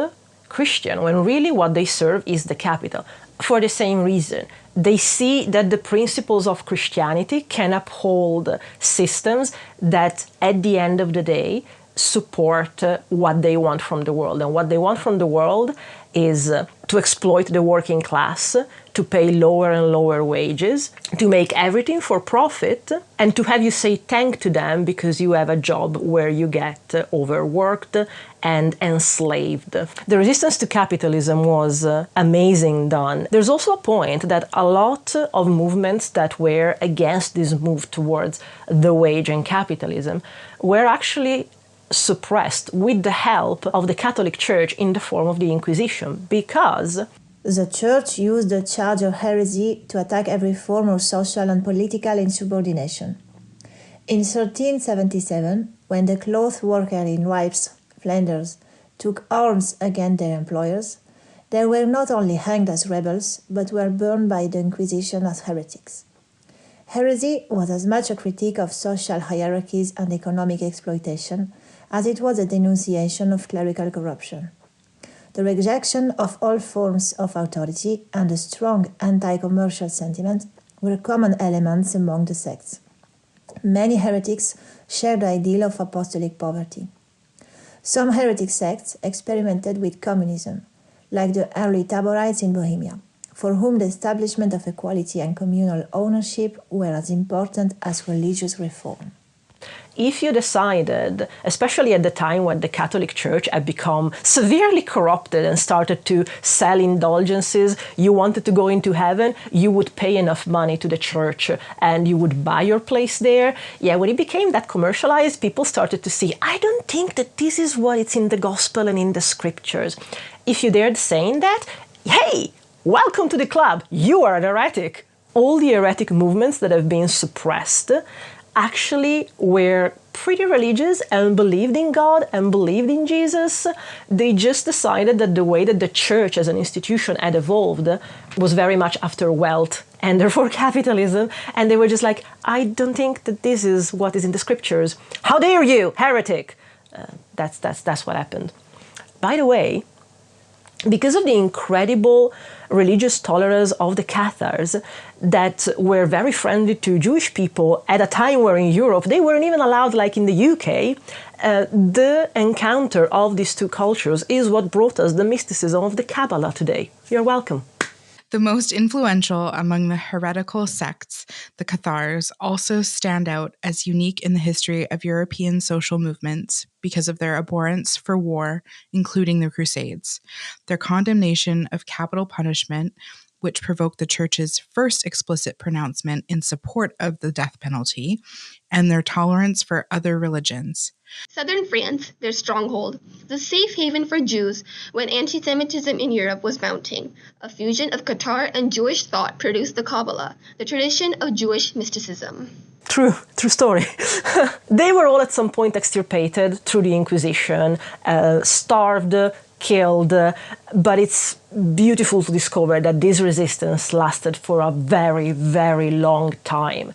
Christian when really what they serve is the capital? For the same reason. They see that the principles of Christianity can uphold systems that at the end of the day support what they want from the world. And what they want from the world is to exploit the working class, to pay lower and lower wages, to make everything for profit, and to have you say thank to them because you have a job where you get overworked and enslaved. The resistance to capitalism was amazing done. There's also a point that a lot of movements that were against this move towards the wage and capitalism were actually suppressed with the help of the Catholic Church in the form of the Inquisition, because the Church used the charge of heresy to attack every form of social and political insubordination. In 1377, when the cloth workers in Wipes, Flanders, took arms against their employers, they were not only hanged as rebels, but were burned by the Inquisition as heretics. Heresy was as much a critique of social hierarchies and economic exploitation as it was a denunciation of clerical corruption. The rejection of all forms of authority and a strong anti-commercial sentiment were common elements among the sects. Many heretics shared the ideal of apostolic poverty. Some heretic sects experimented with communism, like the early Taborites in Bohemia, for whom the establishment of equality and communal ownership were as important as religious reform. If you decided, especially at the time when the Catholic Church had become severely corrupted and started to sell indulgences, you wanted to go into heaven, you would pay enough money to the church and you would buy your place there. Yeah, when it became that commercialized, people started to see, I don't think that this is what it's in the gospel and in the scriptures. If you dared saying that, hey, welcome to the club, you are an heretic. All the heretic movements that have been suppressed actually were pretty religious and believed in God and believed in Jesus. They just decided that the way that the church as an institution had evolved was very much after wealth and therefore capitalism. And they were just like, I don't think that this is what is in the scriptures. How dare you, heretic? That's what happened. By the way, because of the incredible religious tolerance of the Cathars that were very friendly to Jewish people at a time where in Europe they weren't even allowed, like in the UK, the encounter of these two cultures is what brought us the mysticism of the Kabbalah today. You're welcome. The most influential among the heretical sects, the Cathars, also stand out as unique in the history of European social movements because of their abhorrence for war, including the Crusades, their condemnation of capital punishment, which provoked the Church's first explicit pronouncement in support of the death penalty, and their tolerance for other religions. Southern France, their stronghold, was a safe haven for Jews when anti-Semitism in Europe was mounting. A fusion of Cathar and Jewish thought produced the Kabbalah, the tradition of Jewish mysticism. True story. They were all at some point extirpated through the Inquisition, starved, killed, but it's beautiful to discover that this resistance lasted for a very, very long time.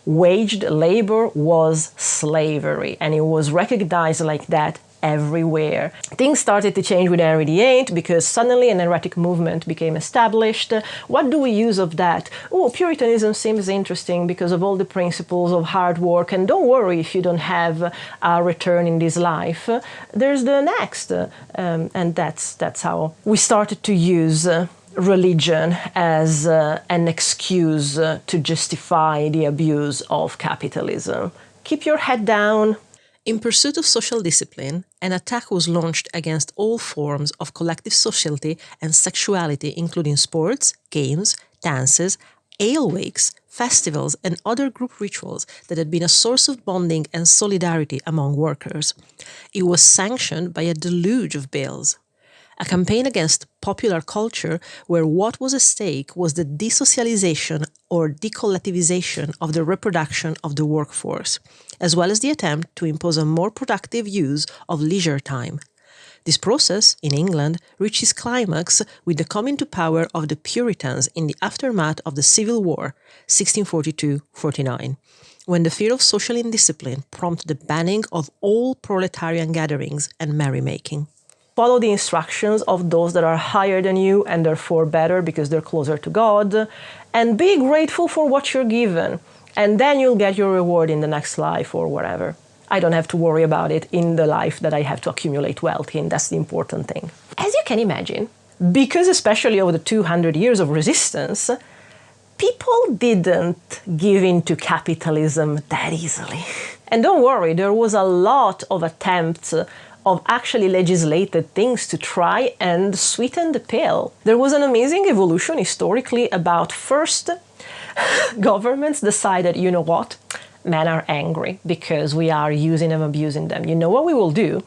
Waged labor was slavery, and it was recognized like that everywhere. Things started to change with Henry VIII because suddenly an heretic movement became established. What do we use of that? Oh, Puritanism seems interesting because of all the principles of hard work, and don't worry if you don't have a return in this life. There's the next, and that's how we started to use religion as an excuse to justify the abuse of capitalism. Keep your head down. In pursuit of social discipline, an attack was launched against all forms of collective sociality and sexuality, including sports, games, dances, ale wakes, festivals, and other group rituals that had been a source of bonding and solidarity among workers. It was sanctioned by a deluge of bills. A campaign against popular culture where what was at stake was the desocialization or decollectivization of the reproduction of the workforce, as well as the attempt to impose a more productive use of leisure time. This process, in England, reached its climax with the coming to power of the Puritans in the aftermath of the Civil War, 1642-49, when the fear of social indiscipline prompted the banning of all proletarian gatherings and merrymaking. Follow the instructions of those that are higher than you and therefore better because they're closer to God, and be grateful for what you're given, and then you'll get your reward in the next life or wherever. I don't have to worry about it in the life that I have to accumulate wealth in. That's the important thing. As you can imagine, because especially over the 200 years of resistance, people didn't give in to capitalism that easily. And don't worry, there was a lot of attempts of actually legislated things to try and sweeten the pill. There was an amazing evolution historically about first governments decided, you know what? Men are angry because we are using and abusing them. You know what we will do?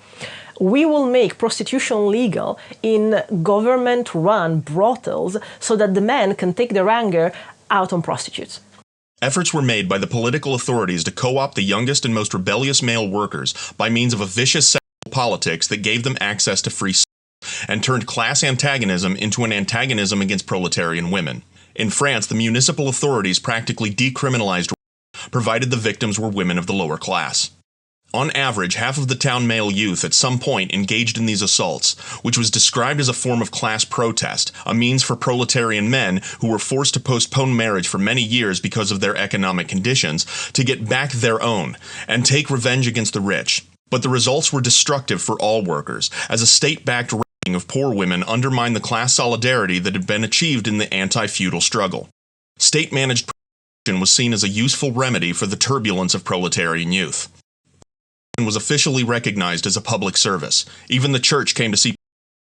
We will make prostitution legal in government-run brothels so that the men can take their anger out on prostitutes. Efforts were made by the political authorities to co-opt the youngest and most rebellious male workers by means of a vicious sexual politics that gave them access to free sex and turned class antagonism into an antagonism against proletarian women. In France, the municipal authorities practically decriminalized provided the victims were women of the lower class. On average, half of the town male youth at some point engaged in these assaults, which was described as a form of class protest, a means for proletarian men who were forced to postpone marriage for many years because of their economic conditions to get back their own and take revenge against the rich. But the results were destructive for all workers, as a state-backed raping of poor women undermined the class solidarity that had been achieved in the anti-feudal struggle. State-managed was seen as a useful remedy for the turbulence of proletarian youth. And was officially recognized as a public service. Even the church came to see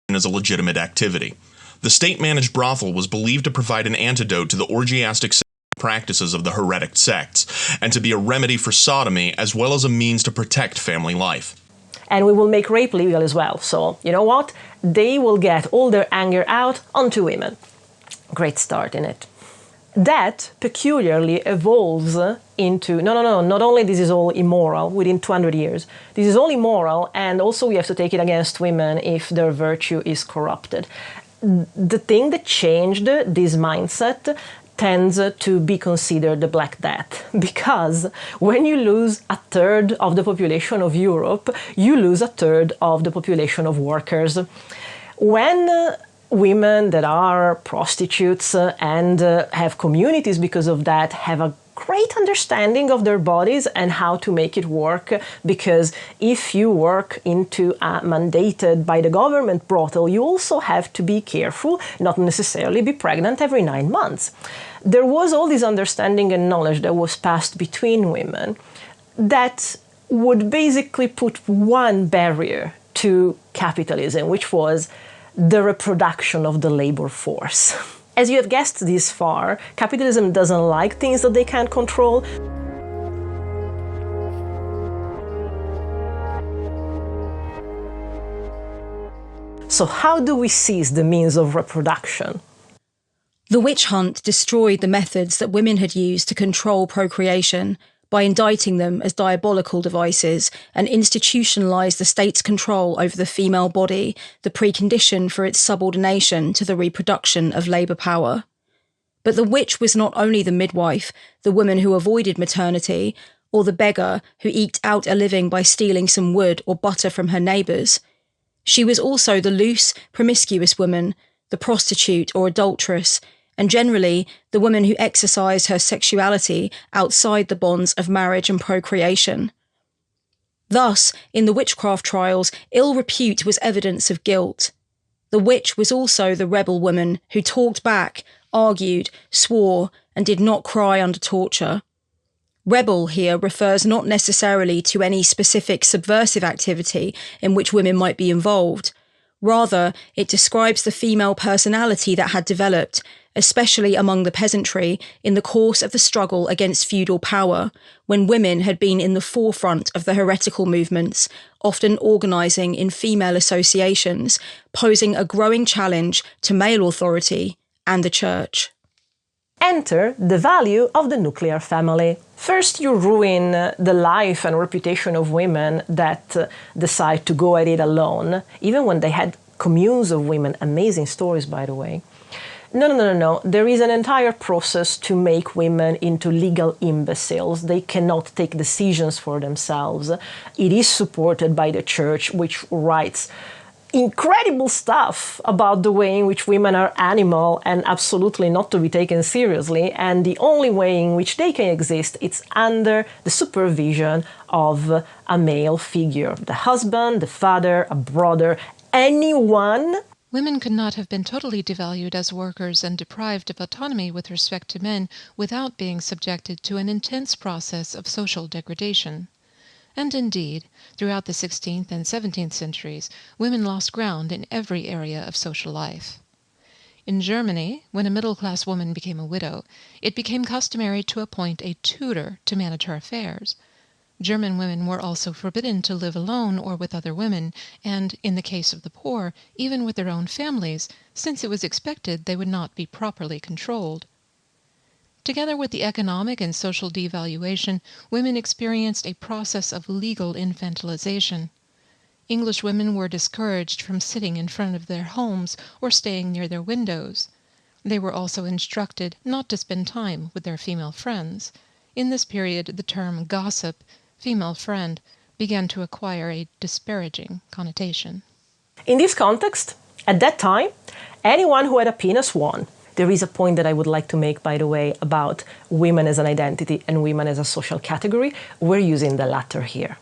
as a legitimate activity. The state-managed brothel was believed to provide an antidote to the orgiastic practices of the heretic sects, and to be a remedy for sodomy as well as a means to protect family life. And we will make rape legal as well. So, you know what? They will get all their anger out onto women. Great start in it. That peculiarly evolves into, not only this is all immoral within 200 years, this is all immoral, and also we have to take it against women if their virtue is corrupted. The thing that changed this mindset tends to be considered the Black Death, because when you lose a third of the population of Europe, you lose a third of the population of workers. When women that are prostitutes and have communities because of that have a great understanding of their bodies and how to make it work, because if you work into a mandated by the government brothel, you also have to be careful, not necessarily be pregnant every 9 months. There was all this understanding and knowledge that was passed between women that would basically put one barrier to capitalism, which was the reproduction of the labor force. As you have guessed this far, capitalism doesn't like things that they can't control. So how do we seize the means of reproduction? The witch hunt destroyed the methods that women had used to control procreation by indicting them as diabolical devices, and institutionalised the state's control over the female body, the precondition for its subordination to the reproduction of labour power. But the witch was not only the midwife, the woman who avoided maternity, or the beggar who eked out a living by stealing some wood or butter from her neighbours. She was also the loose, promiscuous woman, the prostitute or adulteress, and generally the woman who exercised her sexuality outside the bonds of marriage and procreation. Thus, in the witchcraft trials, ill repute was evidence of guilt. The witch was also the rebel woman who talked back, argued, swore, and did not cry under torture. Rebel here refers not necessarily to any specific subversive activity in which women might be involved. Rather, it describes the female personality that had developed, especially among the peasantry, in the course of the struggle against feudal power, when women had been in the forefront of the heretical movements, often organising in female associations, posing a growing challenge to male authority and the church. Enter the value of the nuclear family. First, you ruin the life and reputation of women that decide to go at it alone, even when they had communes of women. Amazing stories, by the way. No. There is an entire process to make women into legal imbeciles. They cannot take decisions for themselves. It is supported by the church, which writes incredible stuff about the way in which women are animal and absolutely not to be taken seriously, and the only way in which they can exist is under the supervision of a male figure, the husband, the father, a brother, anyone. Women could not have been totally devalued as workers and deprived of autonomy with respect to men without being subjected to an intense process of social degradation. And indeed, throughout the 16th and 17th centuries, women lost ground in every area of social life. In Germany, when a middle-class woman became a widow, it became customary to appoint a tutor to manage her affairs. German women were also forbidden to live alone or with other women, and, in the case of the poor, even with their own families, since it was expected they would not be properly controlled. Together with the economic and social devaluation, women experienced a process of legal infantilization. English women were discouraged from sitting in front of their homes or staying near their windows. They were also instructed not to spend time with their female friends. In this period, the term gossip, female friend, began to acquire a disparaging connotation. In this context, at that time, anyone who had a penis won. There is a point that I would like to make, by the way, about women as an identity and women as a social category. We're using the latter here.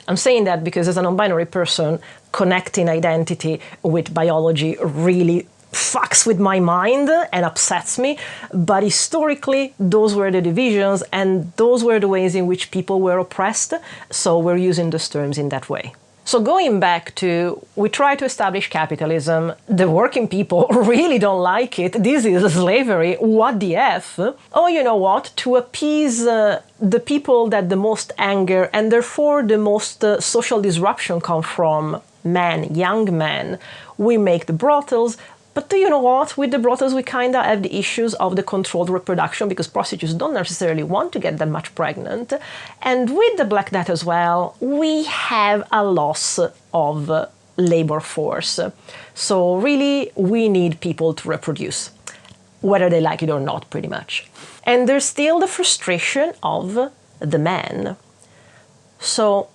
I'm saying that because as a non-binary person, connecting identity with biology really fucks with my mind and upsets me. But historically, those were the divisions and those were the ways in which people were oppressed. So we're using those terms in that way. So going back to, we try to establish capitalism, the working people really don't like it, this is slavery, what the F? Oh, you know what, to appease the people that the most anger and therefore the most social disruption come from men, young men, we make the brothels. But do you know what? With the brothels, we kind of have the issues of the controlled reproduction because prostitutes don't necessarily want to get that much pregnant. And with the Black Death as well, we have a loss of labor force. So really, we need people to reproduce, whether they like it or not, pretty much. And there's still the frustration of the men. So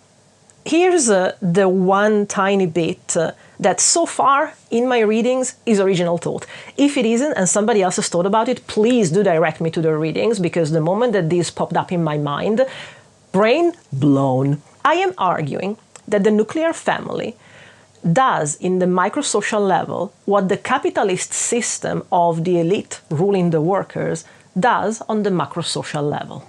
here's the one tiny bit that so far in my readings is original thought. If it isn't and somebody else has thought about it, please do direct me to the readings, because the moment that this popped up in my mind, brain blown. I am arguing that the nuclear family does in the microsocial level what the capitalist system of the elite ruling the workers does on the macrosocial level.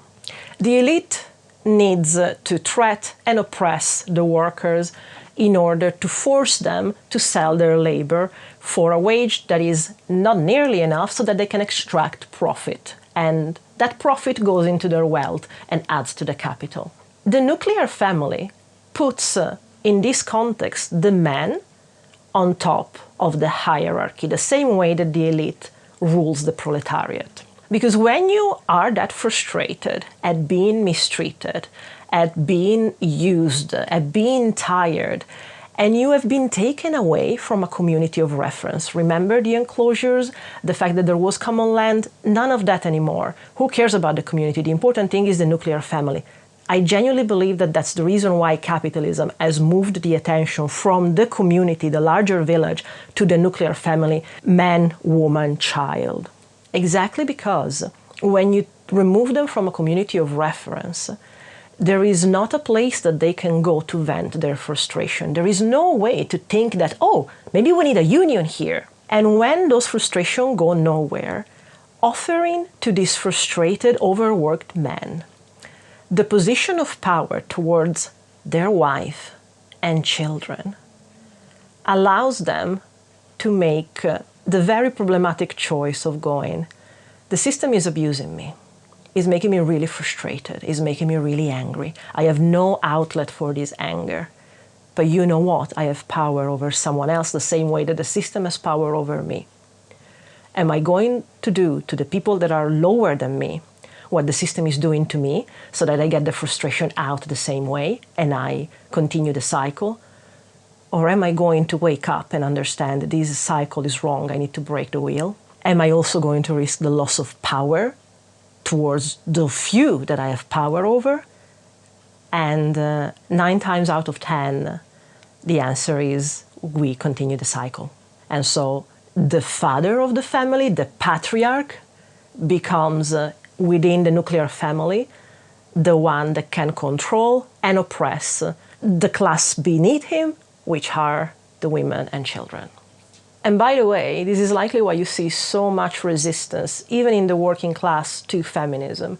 The elite needs to threat and oppress the workers in order to force them to sell their labor for a wage that is not nearly enough so that they can extract profit. And that profit goes into their wealth and adds to the capital. The nuclear family puts, in this context, the man on top of the hierarchy, the same way that the elite rules the proletariat. Because when you are that frustrated at being mistreated, at being used, at being tired, and you have been taken away from a community of reference. Remember the enclosures, the fact that there was common land, none of that anymore. Who cares about the community? The important thing is the nuclear family. I genuinely believe that that's the reason why capitalism has moved the attention from the community, the larger village, to the nuclear family, man, woman, child. Exactly because when you remove them from a community of reference, there is not a place that they can go to vent their frustration. There is no way to think that, oh, maybe we need a union here. And when those frustrations go nowhere, offering to these frustrated, overworked men the position of power towards their wife and children, allows them to make the very problematic choice of going, the system is abusing me, is making me really frustrated, is making me really angry. I have no outlet for this anger. But you know what? I have power over someone else the same way that the system has power over me. Am I going to do to the people that are lower than me what the system is doing to me so that I get the frustration out the same way and I continue the cycle? Or am I going to wake up and understand that this cycle is wrong, I need to break the wheel? Am I also going to risk the loss of power towards the few that I have power over? And 9 times out of 10, the answer is we continue the cycle. And so the father of the family, the patriarch, becomes within the nuclear family the one that can control and oppress the class beneath him, which are the women and children. And by the way, this is likely why you see so much resistance, even in the working class, to feminism,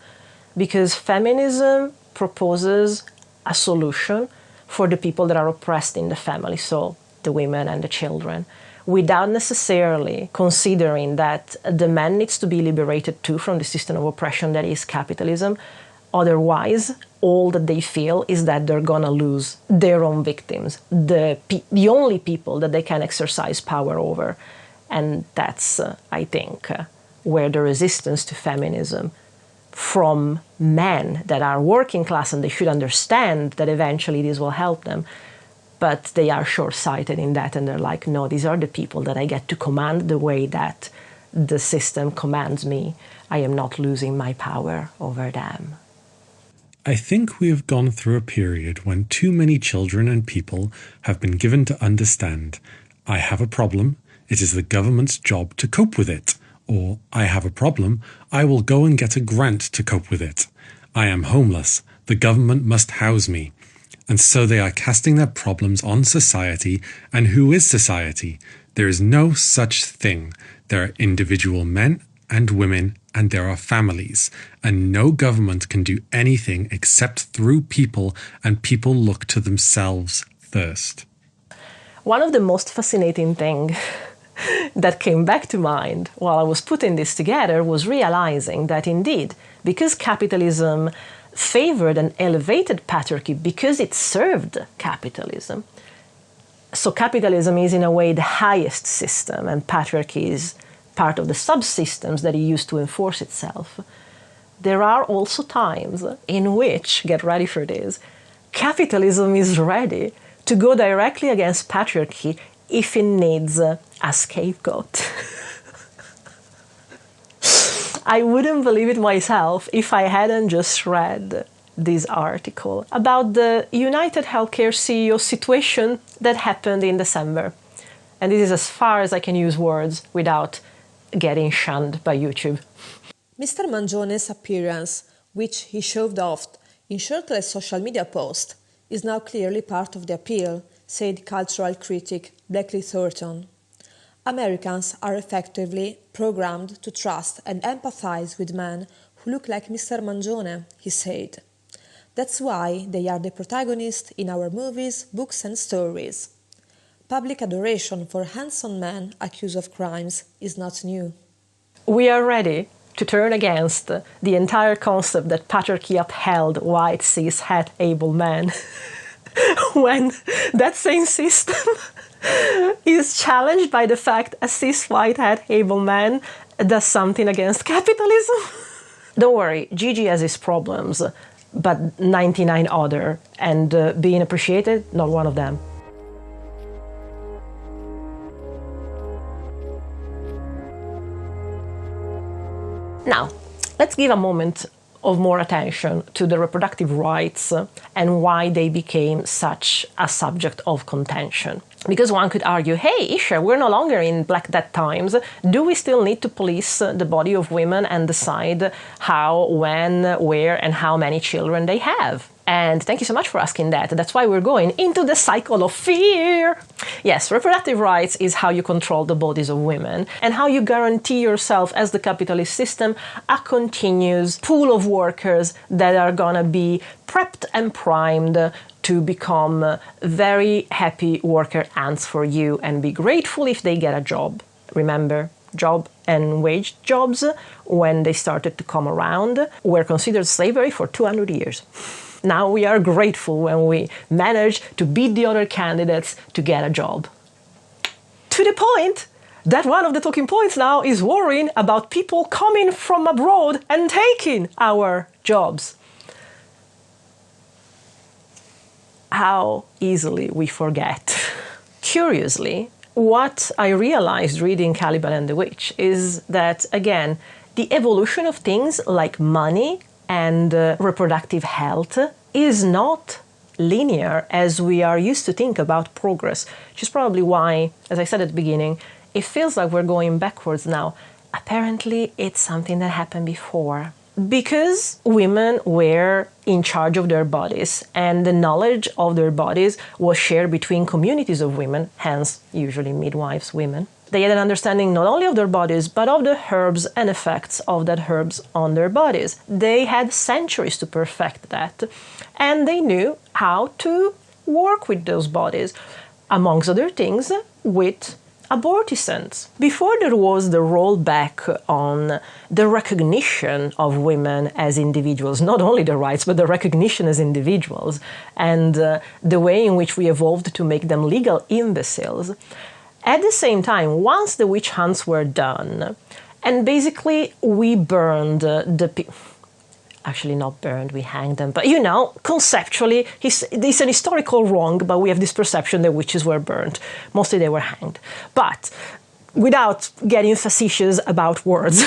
because feminism proposes a solution for the people that are oppressed in the family, so the women and the children, without necessarily considering that the man needs to be liberated too from the system of oppression that is capitalism. Otherwise, all that they feel is that they're gonna lose their own victims, the only people that they can exercise power over. And that's, I think, where the resistance to feminism from men that are working class, and they should understand that eventually this will help them, but they are short-sighted in that, and they're like, no, these are the people that I get to command the way that the system commands me. I am not losing my power over them. I think we have gone through a period when too many children and people have been given to understand, I have a problem, it is the government's job to cope with it. Or, I have a problem, I will go and get a grant to cope with it. I am homeless, the government must house me. And so they are casting their problems on society. And who is society? There is no such thing. There are individual men and women, and there are families. And no government can do anything except through people, and people look to themselves first. One of the most fascinating things that came back to mind while I was putting this together was realizing that indeed, because capitalism favored and elevated patriarchy because it served capitalism, so capitalism is in a way the highest system and patriarchy is part of the subsystems that it used to enforce itself. There are also times in which, get ready for this, capitalism is ready to go directly against patriarchy if it needs a scapegoat. I wouldn't believe it myself if I hadn't just read this article about the United Healthcare CEO situation that happened in December. And this is as far as I can use words without getting shunned by YouTube. Mr. Mangione's appearance, which he showed off in shirtless social media posts, is now clearly part of the appeal, said cultural critic Blakely Thornton. Americans are effectively programmed to trust and empathize with men who look like Mr. Mangione, he said. That's why they are the protagonists in our movies, books and stories. Public adoration for handsome men accused of crimes is not new. We are ready to turn against the entire concept that patriarchy upheld white, cis-het, able men when that same system is challenged by the fact a cis-white, het, able man does something against capitalism. Don't worry, Gigi has his problems, but 99 other, and being appreciated, not one of them. Now, let's give a moment of more attention to the reproductive rights and why they became such a subject of contention. Because one could argue, hey, Isha, we're no longer in Black Death times. Do we still need to police the body of women and decide how, when, where, and how many children they have? And thank you so much for asking that. That's why we're going into the cycle of fear. Yes, reproductive rights is how you control the bodies of women and how you guarantee yourself as the capitalist system a continuous pool of workers that are gonna be prepped and primed to become very happy worker ants for you and be grateful if they get a job. Remember, job and wage jobs, when they started to come around, were considered slavery for 200 years. Now we are grateful when we manage to beat the other candidates to get a job. To the point that one of the talking points now is worrying about people coming from abroad and taking our jobs. How easily we forget. Curiously, what I realized reading Caliban and the Witch is that, again, the evolution of things like money and reproductive health is not linear as we are used to think about progress, which is probably why, as I said at the beginning, it feels like we're going backwards now. Apparently, it's something that happened before. Because women were in charge of their bodies and the knowledge of their bodies was shared between communities of women, hence usually midwives women, they had an understanding not only of their bodies but of the herbs and effects of that herbs on their bodies. They had centuries to perfect that, and they knew how to work with those bodies, amongst other things with abortifacients. Before there was the rollback on the recognition of women as individuals, not only the rights, but the recognition as individuals, and the way in which we evolved to make them legal imbeciles. At the same time, once the witch hunts were done, and basically we burned actually not burned, we hanged them, but conceptually, it's an historical wrong, but we have this perception that witches were burned. Mostly they were hanged. But without getting facetious about words,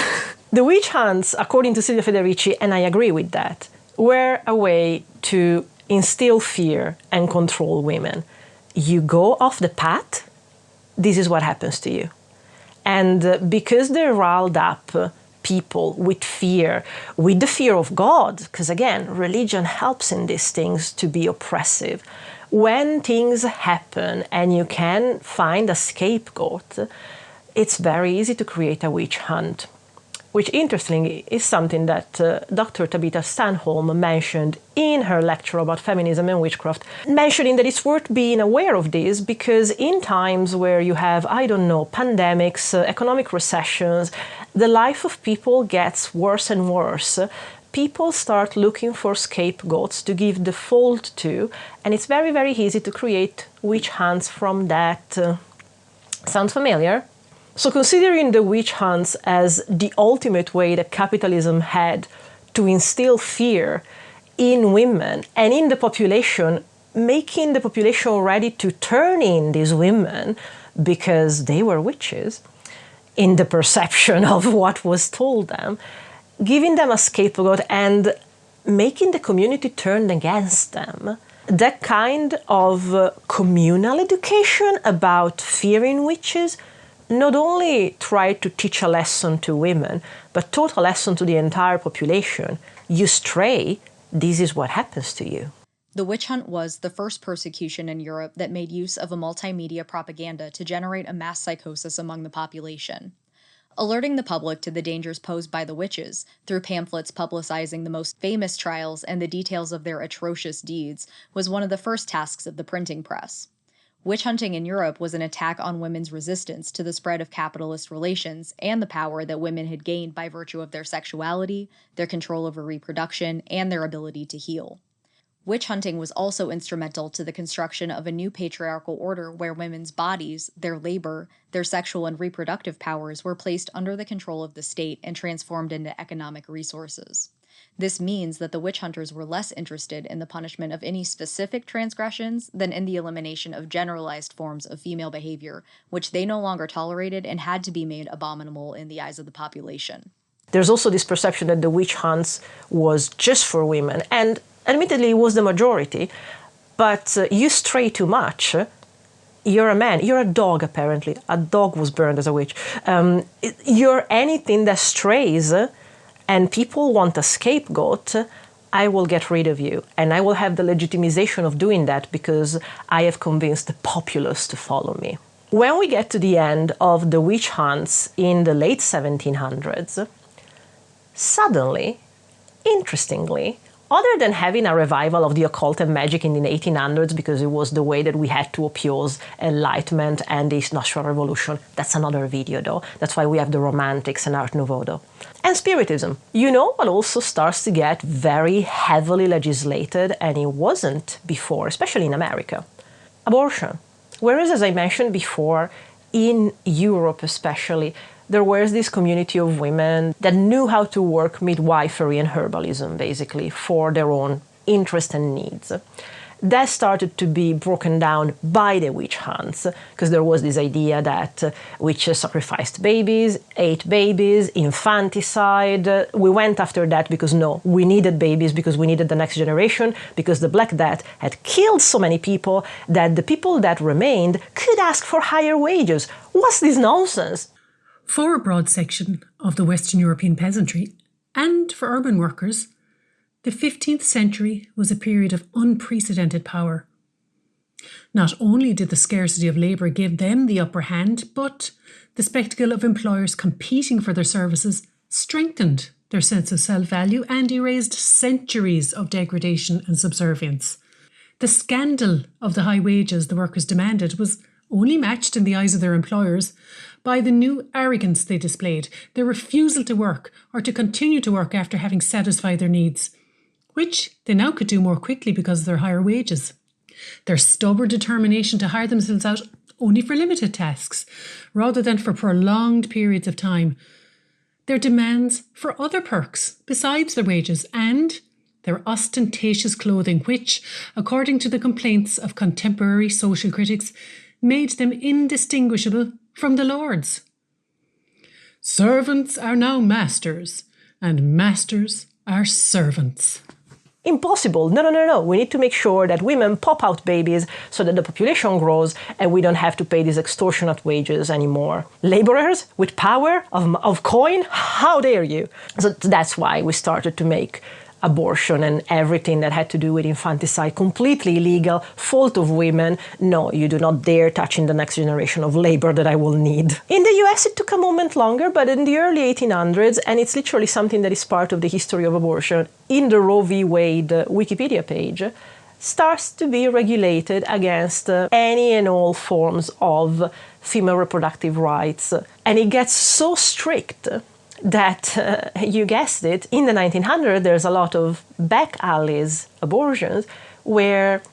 the witch hunts, according to Silvia Federici, and I agree with that, were a way to instill fear and control women. You go off the path, this is what happens to you. And because they riled up people with fear, with the fear of God, because again, religion helps in these things to be oppressive. When things happen and you can find a scapegoat, it's very easy to create a witch hunt, which interestingly is something that Dr. Tabitha Stanholm mentioned in her lecture about feminism and witchcraft, mentioning that it's worth being aware of this because in times where you have, pandemics, economic recessions, the life of people gets worse and worse. People start looking for scapegoats to give the fault to, and it's very, very easy to create witch hunts from that. Sounds familiar? So considering the witch hunts as the ultimate way that capitalism had to instill fear in women and in the population, making the population ready to turn in these women because they were witches, in the perception of what was told them, giving them a scapegoat and making the community turn against them. That kind of communal education about fearing witches not only tried to teach a lesson to women, but taught a lesson to the entire population. You stray, this is what happens to you. The witch hunt was the first persecution in Europe that made use of a multimedia propaganda to generate a mass psychosis among the population. Alerting the public to the dangers posed by the witches through pamphlets publicizing the most famous trials and the details of their atrocious deeds was one of the first tasks of the printing press. Witch hunting in Europe was an attack on women's resistance to the spread of capitalist relations and the power that women had gained by virtue of their sexuality, their control over reproduction, and their ability to heal. Witch hunting was also instrumental to the construction of a new patriarchal order where women's bodies, their labor, their sexual and reproductive powers were placed under the control of the state and transformed into economic resources. This means that the witch hunters were less interested in the punishment of any specific transgressions than in the elimination of generalized forms of female behavior, which they no longer tolerated and had to be made abominable in the eyes of the population. There's also this perception that the witch hunts was just for women, and admittedly it was the majority, but you stray too much, you're a man, you're a dog apparently, a dog was burned as a witch, you're anything that strays, and people want a scapegoat, I will get rid of you. And I will have the legitimization of doing that because I have convinced the populace to follow me. When we get to the end of the witch hunts in the late 1700s, suddenly, interestingly, other than having a revival of the occult and magic in the 1800s, because it was the way that we had to oppose Enlightenment and the Industrial Revolution, that's another video though. That's why we have the Romantics and Art Nouveau though. And Spiritism, what also starts to get very heavily legislated, and it wasn't before, especially in America. Abortion. Whereas, as I mentioned before, in Europe especially, there was this community of women that knew how to work midwifery and herbalism, basically, for their own interests and needs. That started to be broken down by the witch hunts, because there was this idea that witches sacrificed babies, ate babies, infanticide. We went after that because no, we needed babies, because we needed the next generation, because the Black Death had killed so many people that the people that remained could ask for higher wages. What's this nonsense? For a broad section of the Western European peasantry, and for urban workers, the 15th century was a period of unprecedented power. Not only did the scarcity of labour give them the upper hand, but the spectacle of employers competing for their services strengthened their sense of self-value and erased centuries of degradation and subservience. The scandal of the high wages the workers demanded was only matched in the eyes of their employers by the new arrogance they displayed, their refusal to work or to continue to work after having satisfied their needs, which they now could do more quickly because of their higher wages. Their stubborn determination to hire themselves out only for limited tasks, rather than for prolonged periods of time. Their demands for other perks besides their wages, and their ostentatious clothing, which, according to the complaints of contemporary social critics, made them indistinguishable from the lords. Servants are now masters, and masters are servants. Impossible. No. We need to make sure that women pop out babies so that the population grows and we don't have to pay these extortionate wages anymore. Laborers with power of coin? How dare you? So that's why we started to make abortion and everything that had to do with infanticide completely illegal, fault of women. No, you do not dare touching the next generation of labor that I will need. In the US, it took a moment longer, but in the early 1800s, and it's literally something that is part of the history of abortion, in the Roe v. Wade Wikipedia page, starts to be regulated against any and all forms of female reproductive rights. And it gets so strict that, you guessed it, in the 1900s, there's a lot of back alleys abortions where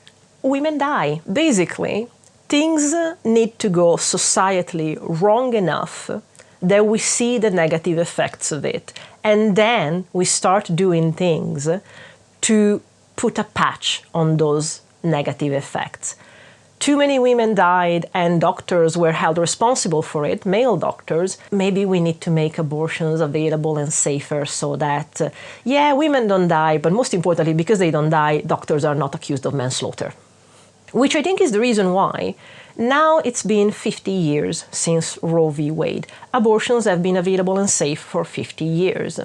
women die. Basically, things need to go societally wrong enough that we see the negative effects of it. And then we start doing things to put a patch on those negative effects. Too many women died and doctors were held responsible for it, male doctors. Maybe we need to make abortions available and safer so that, women don't die, but most importantly, because they don't die, doctors are not accused of manslaughter. Which I think is the reason why now it's been 50 years since Roe v. Wade. Abortions have been available and safe for 50 years.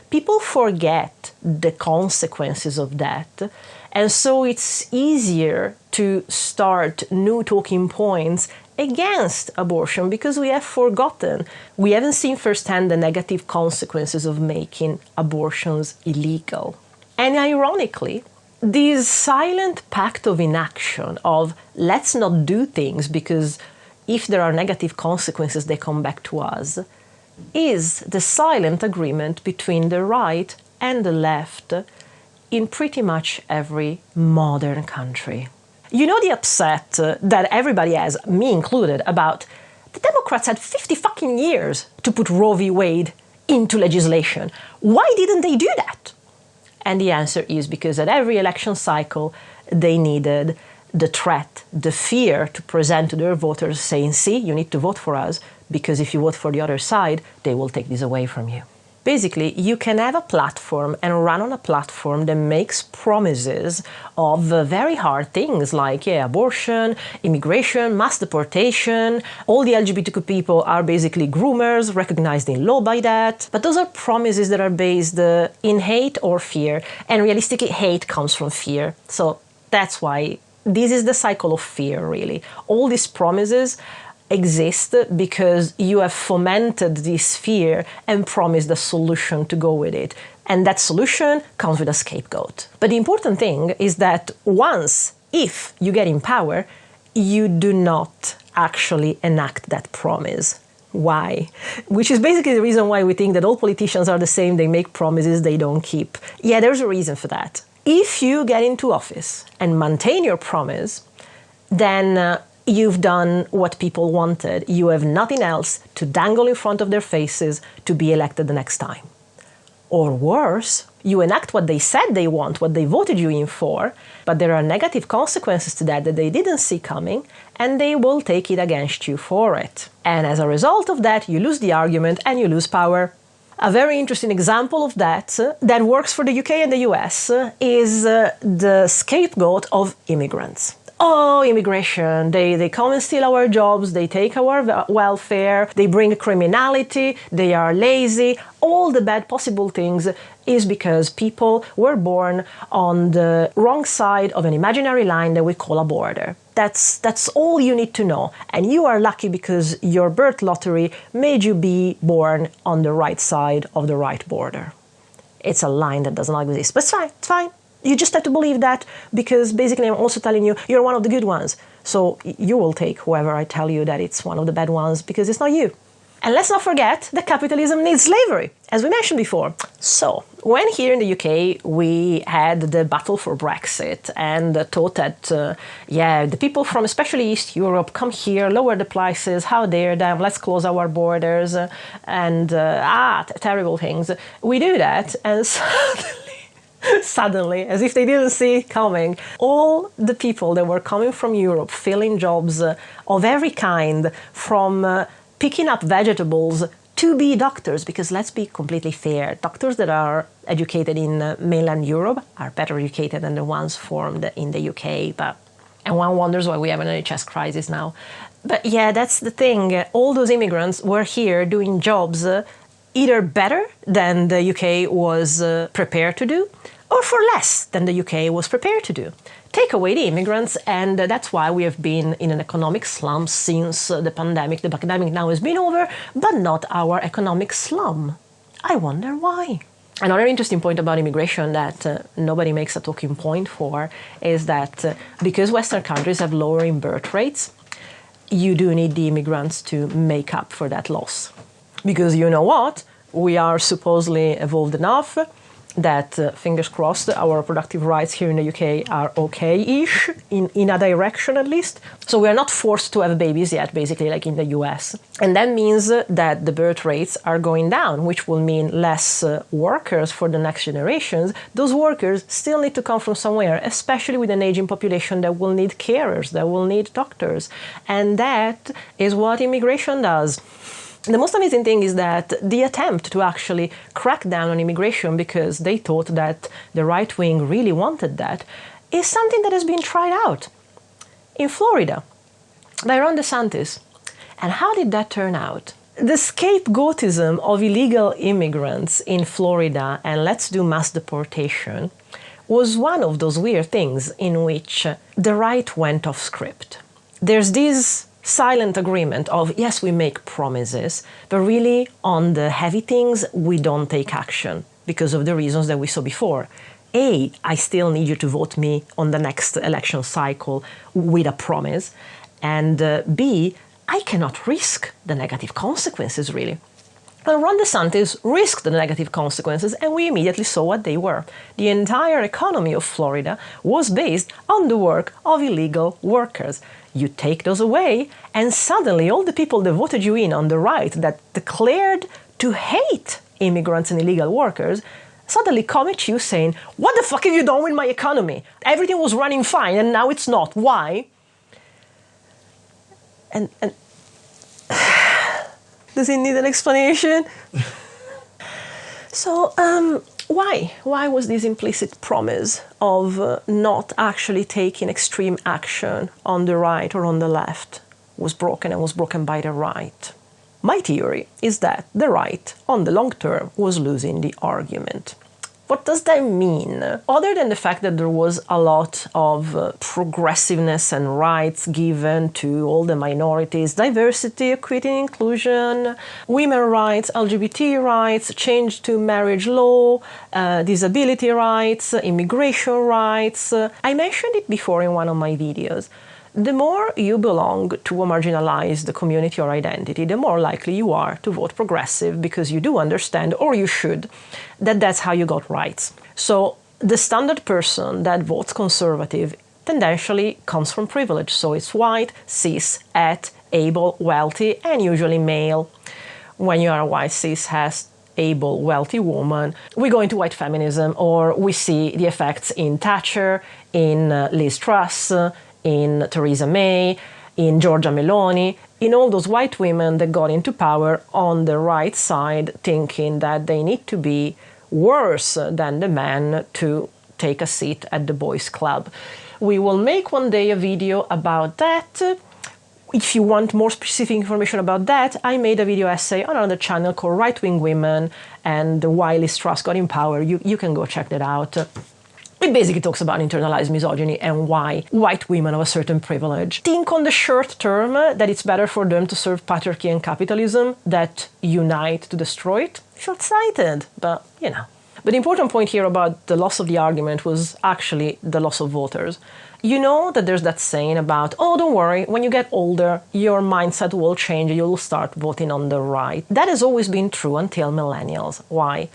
People forget the consequences of that. And so it's easier to start new talking points against abortion because we have forgotten. We haven't seen firsthand the negative consequences of making abortions illegal. And ironically, this silent pact of inaction of let's not do things because if there are negative consequences, they come back to us, is the silent agreement between the right and the left in pretty much every modern country. You know the upset that everybody has, me included, about the Democrats had 50 fucking years to put Roe v. Wade into legislation. Why didn't they do that? And the answer is because at every election cycle, they needed the threat, the fear to present to their voters saying, see, you need to vote for us because if you vote for the other side, they will take this away from you. Basically, you can have a platform and run on a platform that makes promises of very hard things like abortion, immigration, mass deportation. All the LGBTQ people are basically groomers, recognized in law by that. But those are promises that are based in hate or fear. And realistically, hate comes from fear. So that's why this is the cycle of fear, really. All these promises exist because you have fomented this fear and promised a solution to go with it. And that solution comes with a scapegoat. But the important thing is that if you get in power, you do not actually enact that promise. Why? Which is basically the reason why we think that all politicians are the same. They make promises they don't keep. Yeah, there's a reason for that. If you get into office and maintain your promise, then you've done what people wanted. You have nothing else to dangle in front of their faces to be elected the next time. Or worse, you enact what they said they want, what they voted you in for, but there are negative consequences to that they didn't see coming, and they will take it against you for it. And as a result of that, you lose the argument and you lose power. A very interesting example of that works for the UK and the US is the scapegoat of immigrants. Oh, immigration, they come and steal our jobs, they take our welfare, they bring criminality, they are lazy. All the bad possible things is because people were born on the wrong side of an imaginary line that we call a border. That's all you need to know. And you are lucky because your birth lottery made you be born on the right side of the right border. It's a line that does not exist, but it's fine. You just have to believe that, because basically I'm also telling you, you're one of the good ones. So you will take whoever I tell you that it's one of the bad ones, because it's not you. And let's not forget that capitalism needs slavery, as we mentioned before. So when here in the UK we had the battle for Brexit and thought that, the people from especially East Europe come here, lower the prices, how dare them, let's close our borders, and terrible things. We do that, and suddenly, as if they didn't see it coming, all the people that were coming from Europe filling jobs of every kind, from picking up vegetables to be doctors, because let's be completely fair, doctors that are educated in mainland Europe are better educated than the ones formed in the UK. And one wonders why we have an NHS crisis now. But yeah, that's the thing. All those immigrants were here doing jobs either better than the UK was prepared to do, or for less than the UK was prepared to do. Take away the immigrants, and that's why we have been in an economic slump since the pandemic. The pandemic now has been over, but not our economic slump. I wonder why. Another interesting point about immigration that nobody makes a talking point for is that because Western countries have lowering birth rates, you do need the immigrants to make up for that loss. Because you know what? We are supposedly evolved enough that, fingers crossed, our reproductive rights here in the UK are okay-ish, in a direction at least. So we are not forced to have babies yet, basically, like in the US. And that means that the birth rates are going down, which will mean less workers for the next generations. Those workers still need to come from somewhere, especially with an aging population that will need carers, that will need doctors. And that is what immigration does. The most amazing thing is that the attempt to actually crack down on immigration, because they thought that the right wing really wanted that, is something that has been tried out in Florida by Ron DeSantis. And how did that turn out? The scapegoatism of illegal immigrants in Florida and let's do mass deportation was one of those weird things in which the right went off script. There's this silent agreement of, yes, we make promises, but really on the heavy things, we don't take action because of the reasons that we saw before. A, I still need you to vote me on the next election cycle with a promise. And B, I cannot risk the negative consequences, really. And Ron DeSantis risked the negative consequences, and we immediately saw what they were. The entire economy of Florida was based on the work of illegal workers. You take those away, and suddenly all the people that voted you in on the right that declared to hate immigrants and illegal workers suddenly come at you saying, what the fuck have you done with my economy? Everything was running fine, and now it's not. Why? And does it need an explanation? So, why? Why was this implicit promise of not actually taking extreme action on the right or on the left was broken, and was broken by the right? My theory is that the right, on the long term, was losing the argument. What does that mean? Other than the fact that there was a lot of progressiveness and rights given to all the minorities, diversity, equity, inclusion, women's rights, LGBT rights, change to marriage law, disability rights, immigration rights. I mentioned it before in one of my videos. The more you belong to a marginalized community or identity, the more likely you are to vote progressive because you do understand, or you should, that that's how you got rights. So the standard person that votes conservative tendentially comes from privilege. So it's white, cis, het, able, wealthy, and usually male. When you are a white, cis, het, able, wealthy woman, we go into white feminism, or we see the effects in Thatcher, in Liz Truss, in Theresa May, in Giorgia Meloni, in all those white women that got into power on the right side, thinking that they need to be worse than the men to take a seat at the boys' club. We will make one day a video about that. If you want more specific information about that, I made a video essay on another channel called Right-Wing Women and Why Liz Truss Got in Power. You can go check that out. It basically talks about internalized misogyny and why white women of a certain privilege think on the short term that it's better for them to serve patriarchy and capitalism that unite to destroy it. Short-sighted, but you know. But the important point here about the loss of the argument was actually the loss of voters. You know that there's that saying about, oh, don't worry, when you get older, your mindset will change, you'll start voting on the right. That has always been true until millennials. Why?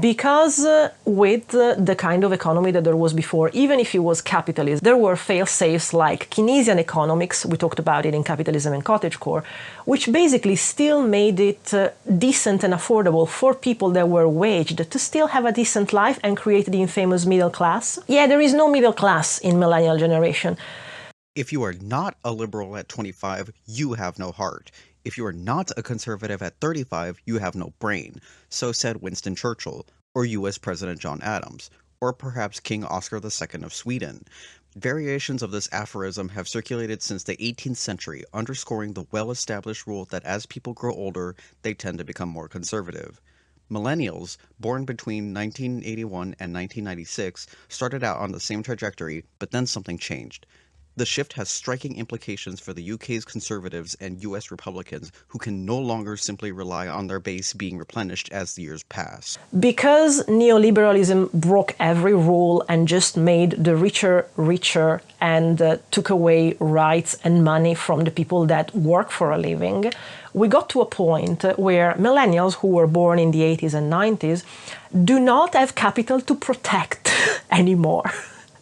Because with the kind of economy that there was before, even if it was capitalism, there were fail-safes like Keynesian economics, we talked about it in Capitalism and Cottagecore, which basically still made it decent and affordable for people that were waged to still have a decent life and create the infamous middle class. Yeah, there is no middle class in millennial generation. If you are not a liberal at 25, you have no heart. If you are not a conservative at 35, you have no brain. So said Winston Churchill, or U.S. President John Adams, or perhaps King Oscar II of Sweden. Variations of this aphorism have circulated since the 18th century, underscoring the well-established rule that as people grow older, they tend to become more conservative. Millennials, born between 1981 and 1996, started out on the same trajectory, but then something changed. The shift has striking implications for the UK's conservatives and US Republicans, who can no longer simply rely on their base being replenished as the years pass. Because neoliberalism broke every rule and just made the richer richer and took away rights and money from the people that work for a living, we got to a point where millennials who were born in the 80s and 90s do not have capital to protect anymore.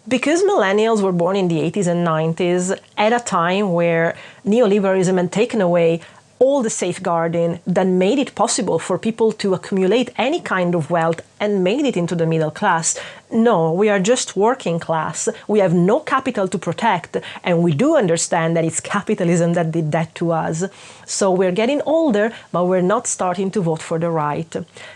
Because millennials were born in the 80s and 90s, at a time where neoliberalism had taken away all the safeguarding that made it possible for people to accumulate any kind of wealth and made it into the middle class. No, we are just working class. We have no capital to protect, and we do understand that it's capitalism that did that to us. So we're getting older, but we're not starting to vote for the right.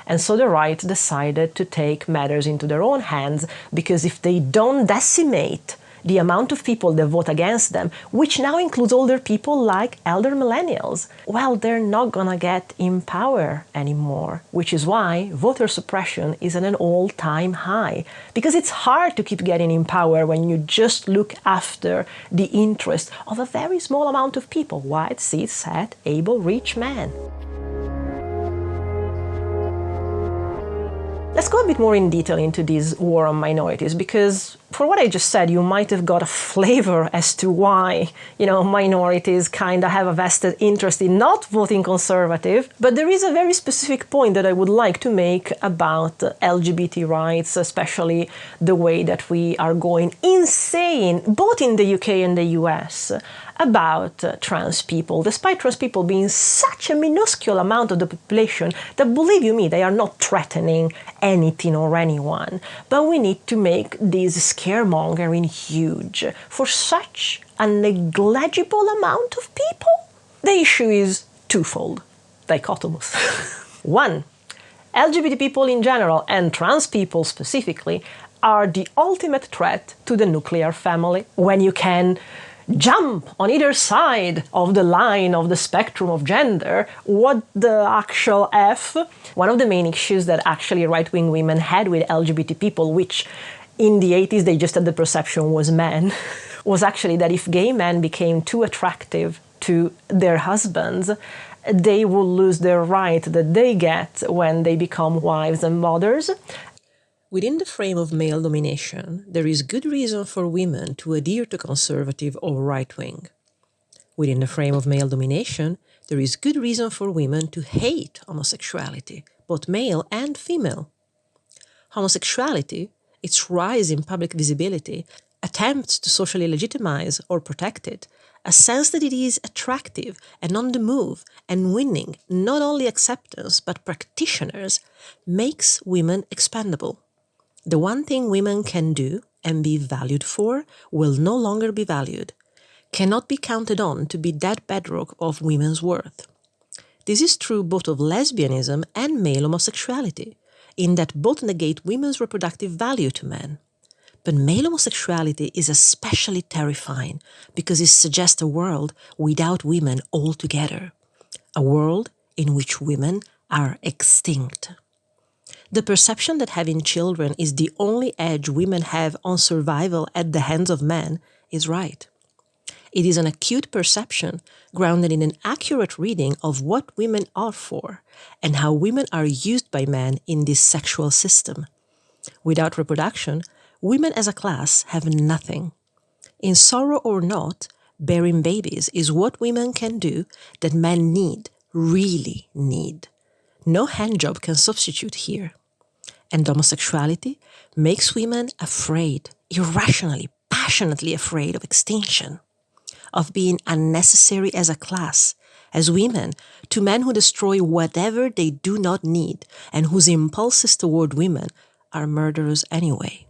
And so the right decided to take matters into their own hands, because if they don't decimate the amount of people that vote against them, which now includes older people like elder millennials, well, they're not gonna get in power anymore, which is why voter suppression is at an all-time high. Because it's hard to keep getting in power when you just look after the interest of a very small amount of people, white, cis, het, able, rich men. Let's go a bit more in detail into this war on minorities, because for what I just said, you might have got a flavor as to why, minorities kind of have a vested interest in not voting conservative. But there is a very specific point that I would like to make about LGBT rights, especially the way that we are going insane, both in the UK and the US, about trans people, despite trans people being such a minuscule amount of the population that, believe you me, they are not threatening anything or anyone. But we need to make this scaremongering huge for such a negligible amount of people. The issue is twofold, dichotomous. One, LGBT people in general and trans people specifically are the ultimate threat to the nuclear family. When you can jump on either side of the line of the spectrum of gender. What the actual F? One of the main issues that actually right-wing women had with LGBT people, which in the 80s they just had the perception was men, was actually that if gay men became too attractive to their husbands, they will lose their right that they get when they become wives and mothers. Within the frame of male domination, there is good reason for women to adhere to conservative or right-wing. Within the frame of male domination, there is good reason for women to hate homosexuality, both male and female. Homosexuality, its rise in public visibility, attempts to socially legitimize or protect it, a sense that it is attractive and on the move and winning not only acceptance but practitioners, makes women expendable. The one thing women can do and be valued for will no longer be valued, cannot be counted on to be that bedrock of women's worth. This is true both of lesbianism and male homosexuality, in that both negate women's reproductive value to men. But male homosexuality is especially terrifying because it suggests a world without women altogether, a world in which women are extinct. The perception that having children is the only edge women have on survival at the hands of men is right. It is an acute perception grounded in an accurate reading of what women are for and how women are used by men in this sexual system. Without reproduction, women as a class have nothing. In sorrow or not, bearing babies is what women can do that men need, really need. No handjob can substitute here. And homosexuality makes women afraid, irrationally, passionately afraid of extinction, of being unnecessary as a class, as women, to men who destroy whatever they do not need and whose impulses toward women are murderous anyway.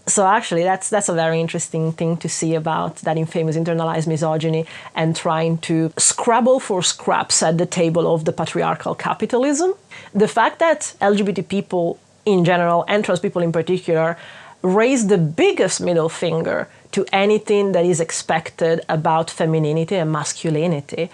So actually, that's a very interesting thing to see about that infamous internalized misogyny and trying to scrabble for scraps at the table of the patriarchal capitalism. The fact that LGBT people in general, and trans people in particular, raise the biggest middle finger to anything that is expected about femininity and masculinity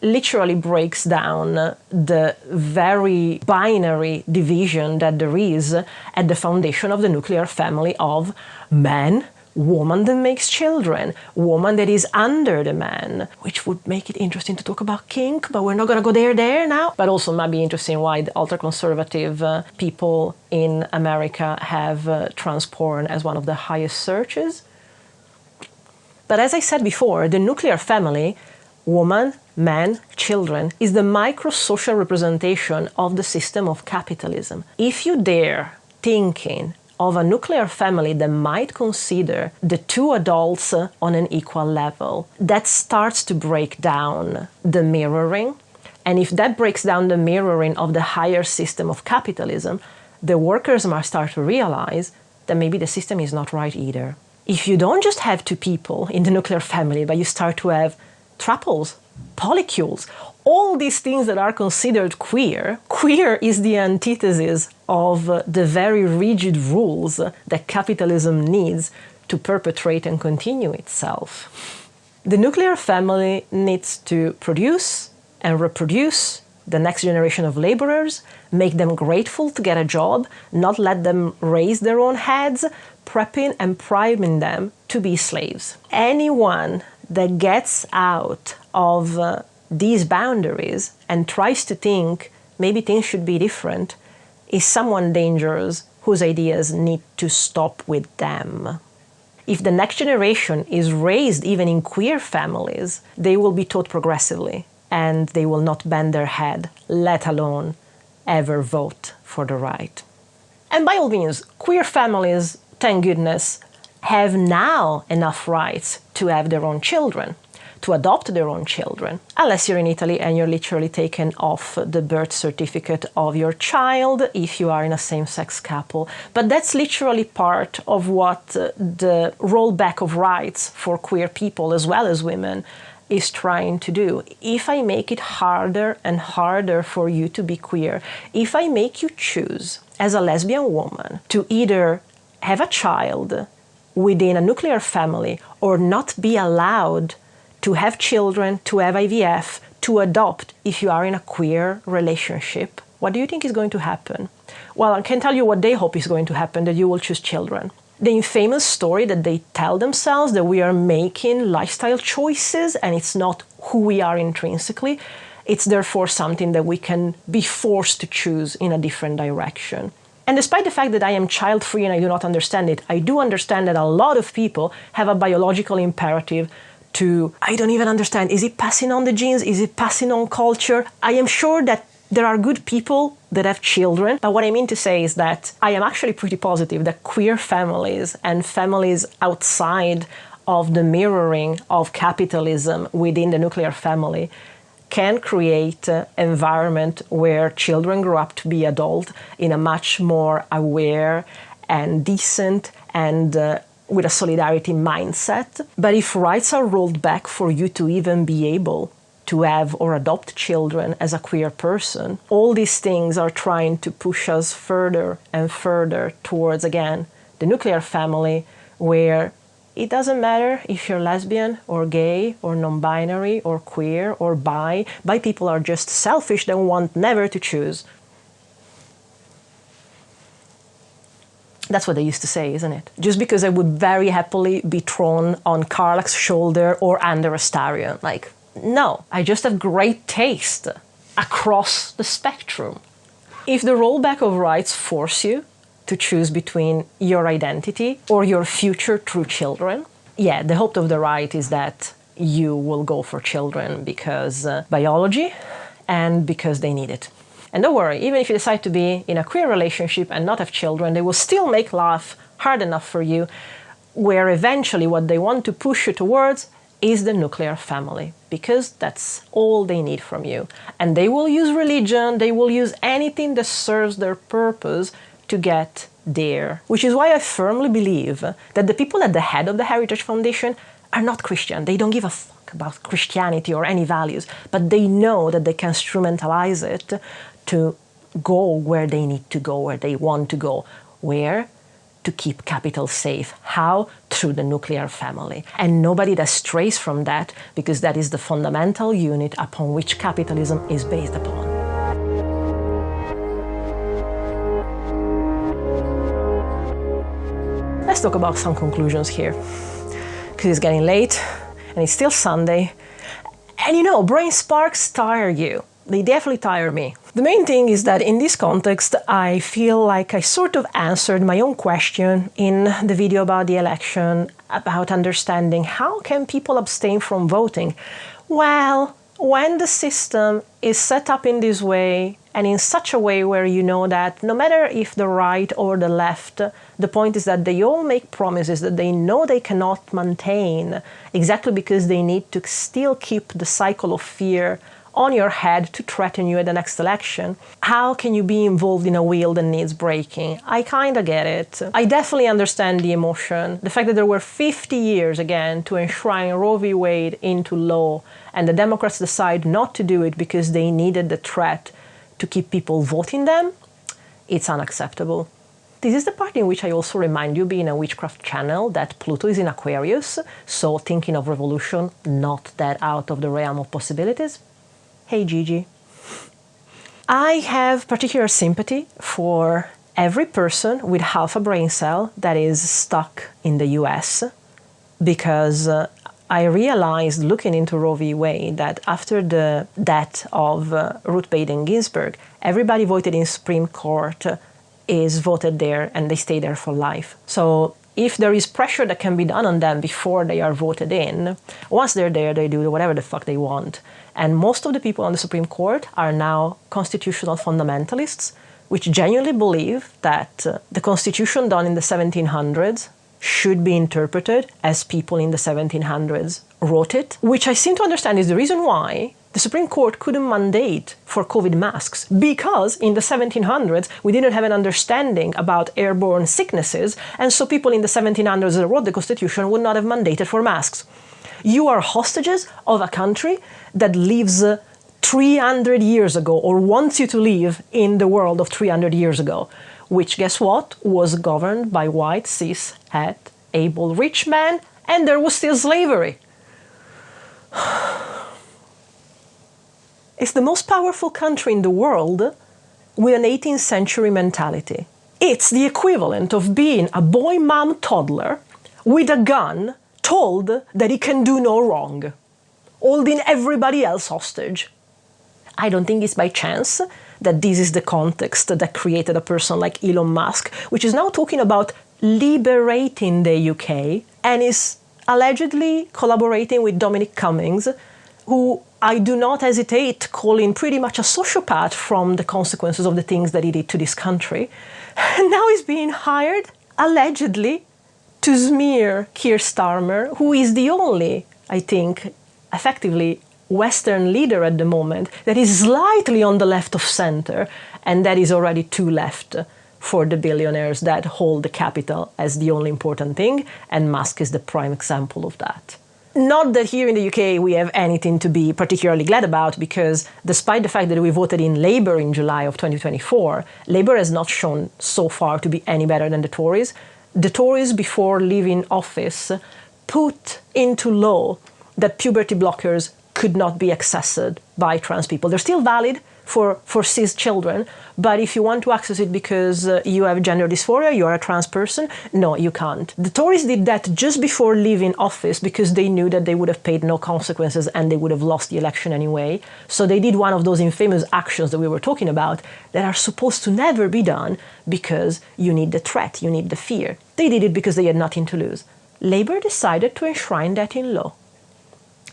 literally breaks down the very binary division that there is at the foundation of the nuclear family of man, woman that makes children, woman that is under the man, which would make it interesting to talk about kink, but we're not going to go there now. But also might be interesting why the ultra-conservative people in America have trans porn as one of the highest searches. But as I said before, the nuclear family, woman, man, children, is the micro-social representation of the system of capitalism. If you dare thinking of a nuclear family that might consider the two adults on an equal level, that starts to break down the mirroring. And if that breaks down the mirroring of the higher system of capitalism, the workers must start to realize that maybe the system is not right either. If you don't just have two people in the nuclear family, but you start to have triples, polycules, all these things that are considered queer. Queer is the antithesis of the very rigid rules that capitalism needs to perpetrate and continue itself. The nuclear family needs to produce and reproduce the next generation of laborers, make them grateful to get a job, not let them raise their own heads, prepping and priming them to be slaves. Anyone that gets out of these boundaries and tries to think maybe things should be different is someone dangerous whose ideas need to stop with them. If the next generation is raised even in queer families, they will be taught progressively and they will not bend their head, let alone ever vote for the right. And by all means, queer families, thank goodness, have now enough rights to have their own children, to adopt their own children, unless you're in Italy and you're literally taken off the birth certificate of your child if you are in a same-sex couple. But that's literally part of what the rollback of rights for queer people as well as women is trying to do. If I make it harder and harder for you to be queer, if I make you choose as a lesbian woman to either have a child within a nuclear family or not be allowed to have children, to have IVF, to adopt if you are in a queer relationship, what do you think is going to happen? Well, I can tell you what they hope is going to happen, that you will choose children. The infamous story that they tell themselves that we are making lifestyle choices and it's not who we are intrinsically, it's therefore something that we can be forced to choose in a different direction. And despite the fact that I am child-free and I do not understand it, I do understand that a lot of people have a biological imperative to, I don't even understand, is it passing on the genes? Is it passing on culture? I am sure that there are good people that have children, but what I mean to say is that I am actually pretty positive that queer families and families outside of the mirroring of capitalism within the nuclear family can create an environment where children grow up to be adult in a much more aware and decent and with a solidarity mindset. But if rights are rolled back for you to even be able to have or adopt children as a queer person, all these things are trying to push us further and further towards, again, the nuclear family, where it doesn't matter if you're lesbian or gay or non-binary or queer or bi. Bi people are just selfish, they want never to choose. That's what they used to say, isn't it? Just because I would very happily be thrown on Carlax's shoulder or under a starion. Like, no, I just have great taste across the spectrum. If the rollback of rights force you to choose between your identity or your future through children, yeah, the hope of the right is that you will go for children because biology and because they need it. And don't worry, even if you decide to be in a queer relationship and not have children, they will still make life hard enough for you, where eventually what they want to push you towards is the nuclear family, because that's all they need from you. And they will use religion, they will use anything that serves their purpose to get there. Which is why I firmly believe that the people at the head of the Heritage Foundation are not Christian. They don't give a fuck about Christianity or any values, but they know that they can instrumentalize it to go where they need to go, where they want to go. Where? To keep capital safe. How? Through the nuclear family. And nobody that strays from that, because that is the fundamental unit upon which capitalism is based upon. Let's talk about some conclusions here, because it's getting late and it's still Sunday. And you know, brain sparks tire you. They definitely tire me. The main thing is that in this context, I feel like I sort of answered my own question in the video about the election, about understanding how can people abstain from voting. Well, when the system is set up in this way, and in such a way where you know that no matter if the right or the left, the point is that they all make promises that they know they cannot maintain, exactly because they need to still keep the cycle of fear on your head to threaten you at the next election. How can you be involved in a wheel that needs breaking? I kind of get it. I definitely understand the emotion. The fact that there were 50 years, again, to enshrine Roe v. Wade into law, and the Democrats decide not to do it because they needed the threat to keep people voting them, it's unacceptable. This is the part in which I also remind you, being a Witchcraft channel, that Pluto is in Aquarius, so thinking of revolution, not that out of the realm of possibilities. Hey Gigi. I have particular sympathy for every person with half a brain cell that is stuck in the US, because I realized, looking into Roe v. Wade, that after the death of Ruth Bader Ginsburg, everybody voted in Supreme Court is voted there and they stay there for life. So if there is pressure that can be done on them before they are voted in, once they're there, they do whatever the fuck they want. And most of the people on the Supreme Court are now constitutional fundamentalists, which genuinely believe that the Constitution done in the 1700s should be interpreted as people in the 1700s wrote it, which I seem to understand is the reason why the Supreme Court couldn't mandate for COVID masks, because in the 1700s we didn't have an understanding about airborne sicknesses, and so people in the 1700s that wrote the Constitution would not have mandated for masks. You are hostages of a country that lives 300 years ago, or wants you to live in the world of 300 years ago, which, guess what, was governed by white, cis, het, able rich men, and there was still slavery. It's the most powerful country in the world with an 18th century mentality. It's the equivalent of being a boy, mom, toddler with a gun, told that he can do no wrong, holding everybody else hostage. I don't think it's by chance that this is the context that created a person like Elon Musk, which is now talking about liberating the UK and is allegedly collaborating with Dominic Cummings, who I do not hesitate calling pretty much a sociopath from the consequences of the things that he did to this country. And now he's being hired, allegedly, to smear Keir Starmer, who is the only, I think, effectively Western leader at the moment that is slightly on the left of center, and that is already too left for the billionaires that hold the capital as the only important thing, and Musk is the prime example of that. Not that here in the UK we have anything to be particularly glad about, because despite the fact that we voted in Labour in July of 2024, Labour has not shown so far to be any better than the Tories. The Tories, before leaving office, put into law that puberty blockers could not be accessed by trans people. They're still valid for cis children, but if you want to access it because you have gender dysphoria, you're a trans person, no, you can't. The Tories did that just before leaving office because they knew that they would have paid no consequences and they would have lost the election anyway. So they did one of those infamous actions that we were talking about that are supposed to never be done because you need the threat, you need the fear. They did it because they had nothing to lose. Labour decided to enshrine that in law.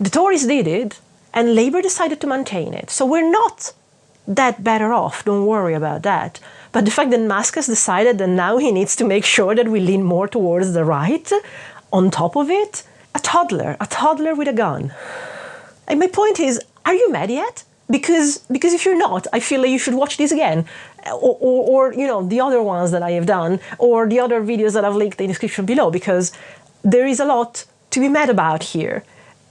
The Tories did it, and Labour decided to maintain it. So we're not that better off, don't worry about that. But the fact that Musk has decided that now he needs to make sure that we lean more towards the right, on top of it, a toddler with a gun. And my point is, are you mad yet? Because if you're not, I feel like you should watch this again. Or you know, the other ones that I have done, or the other videos that I've linked in the description below, because there is a lot to be mad about here.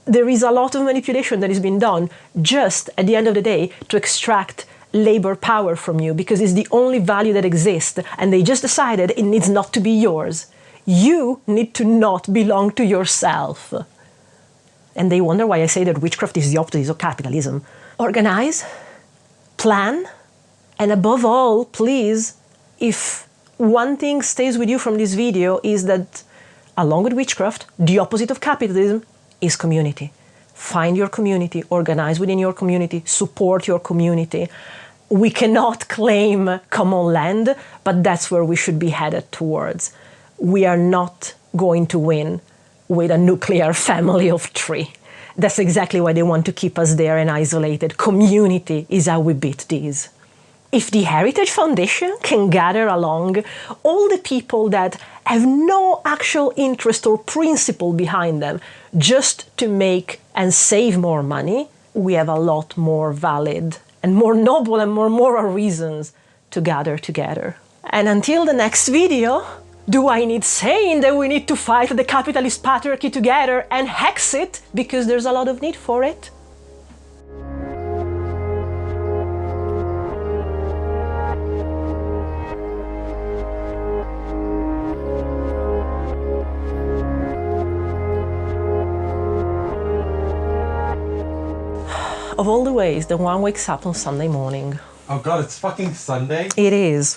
There is a lot of manipulation that is being done just at the end of the day to extract labor power from you, because it's the only value that exists, and they just decided it needs not to be yours. You need to not belong to yourself. And they wonder why I say that witchcraft is the opposite of capitalism. Organize, plan, and above all, please, if one thing stays with you from this video is that, along with witchcraft, the opposite of capitalism is community. Find your community, organize within your community, support your community. We cannot claim common land, but that's where we should be headed towards. We are not going to win with a nuclear family of 3. That's exactly why they want to keep us there and isolated. Community is how we beat these. If the Heritage Foundation can gather along all the people that have no actual interest or principle behind them just to make and save more money, we have a lot more valid and more noble and more moral reasons to gather together. And until the next video, do I need saying that we need to fight the capitalist patriarchy together and hex it because there's a lot of need for it? Of all the ways that one wakes up on Sunday morning. Oh God, it's fucking Sunday? It is.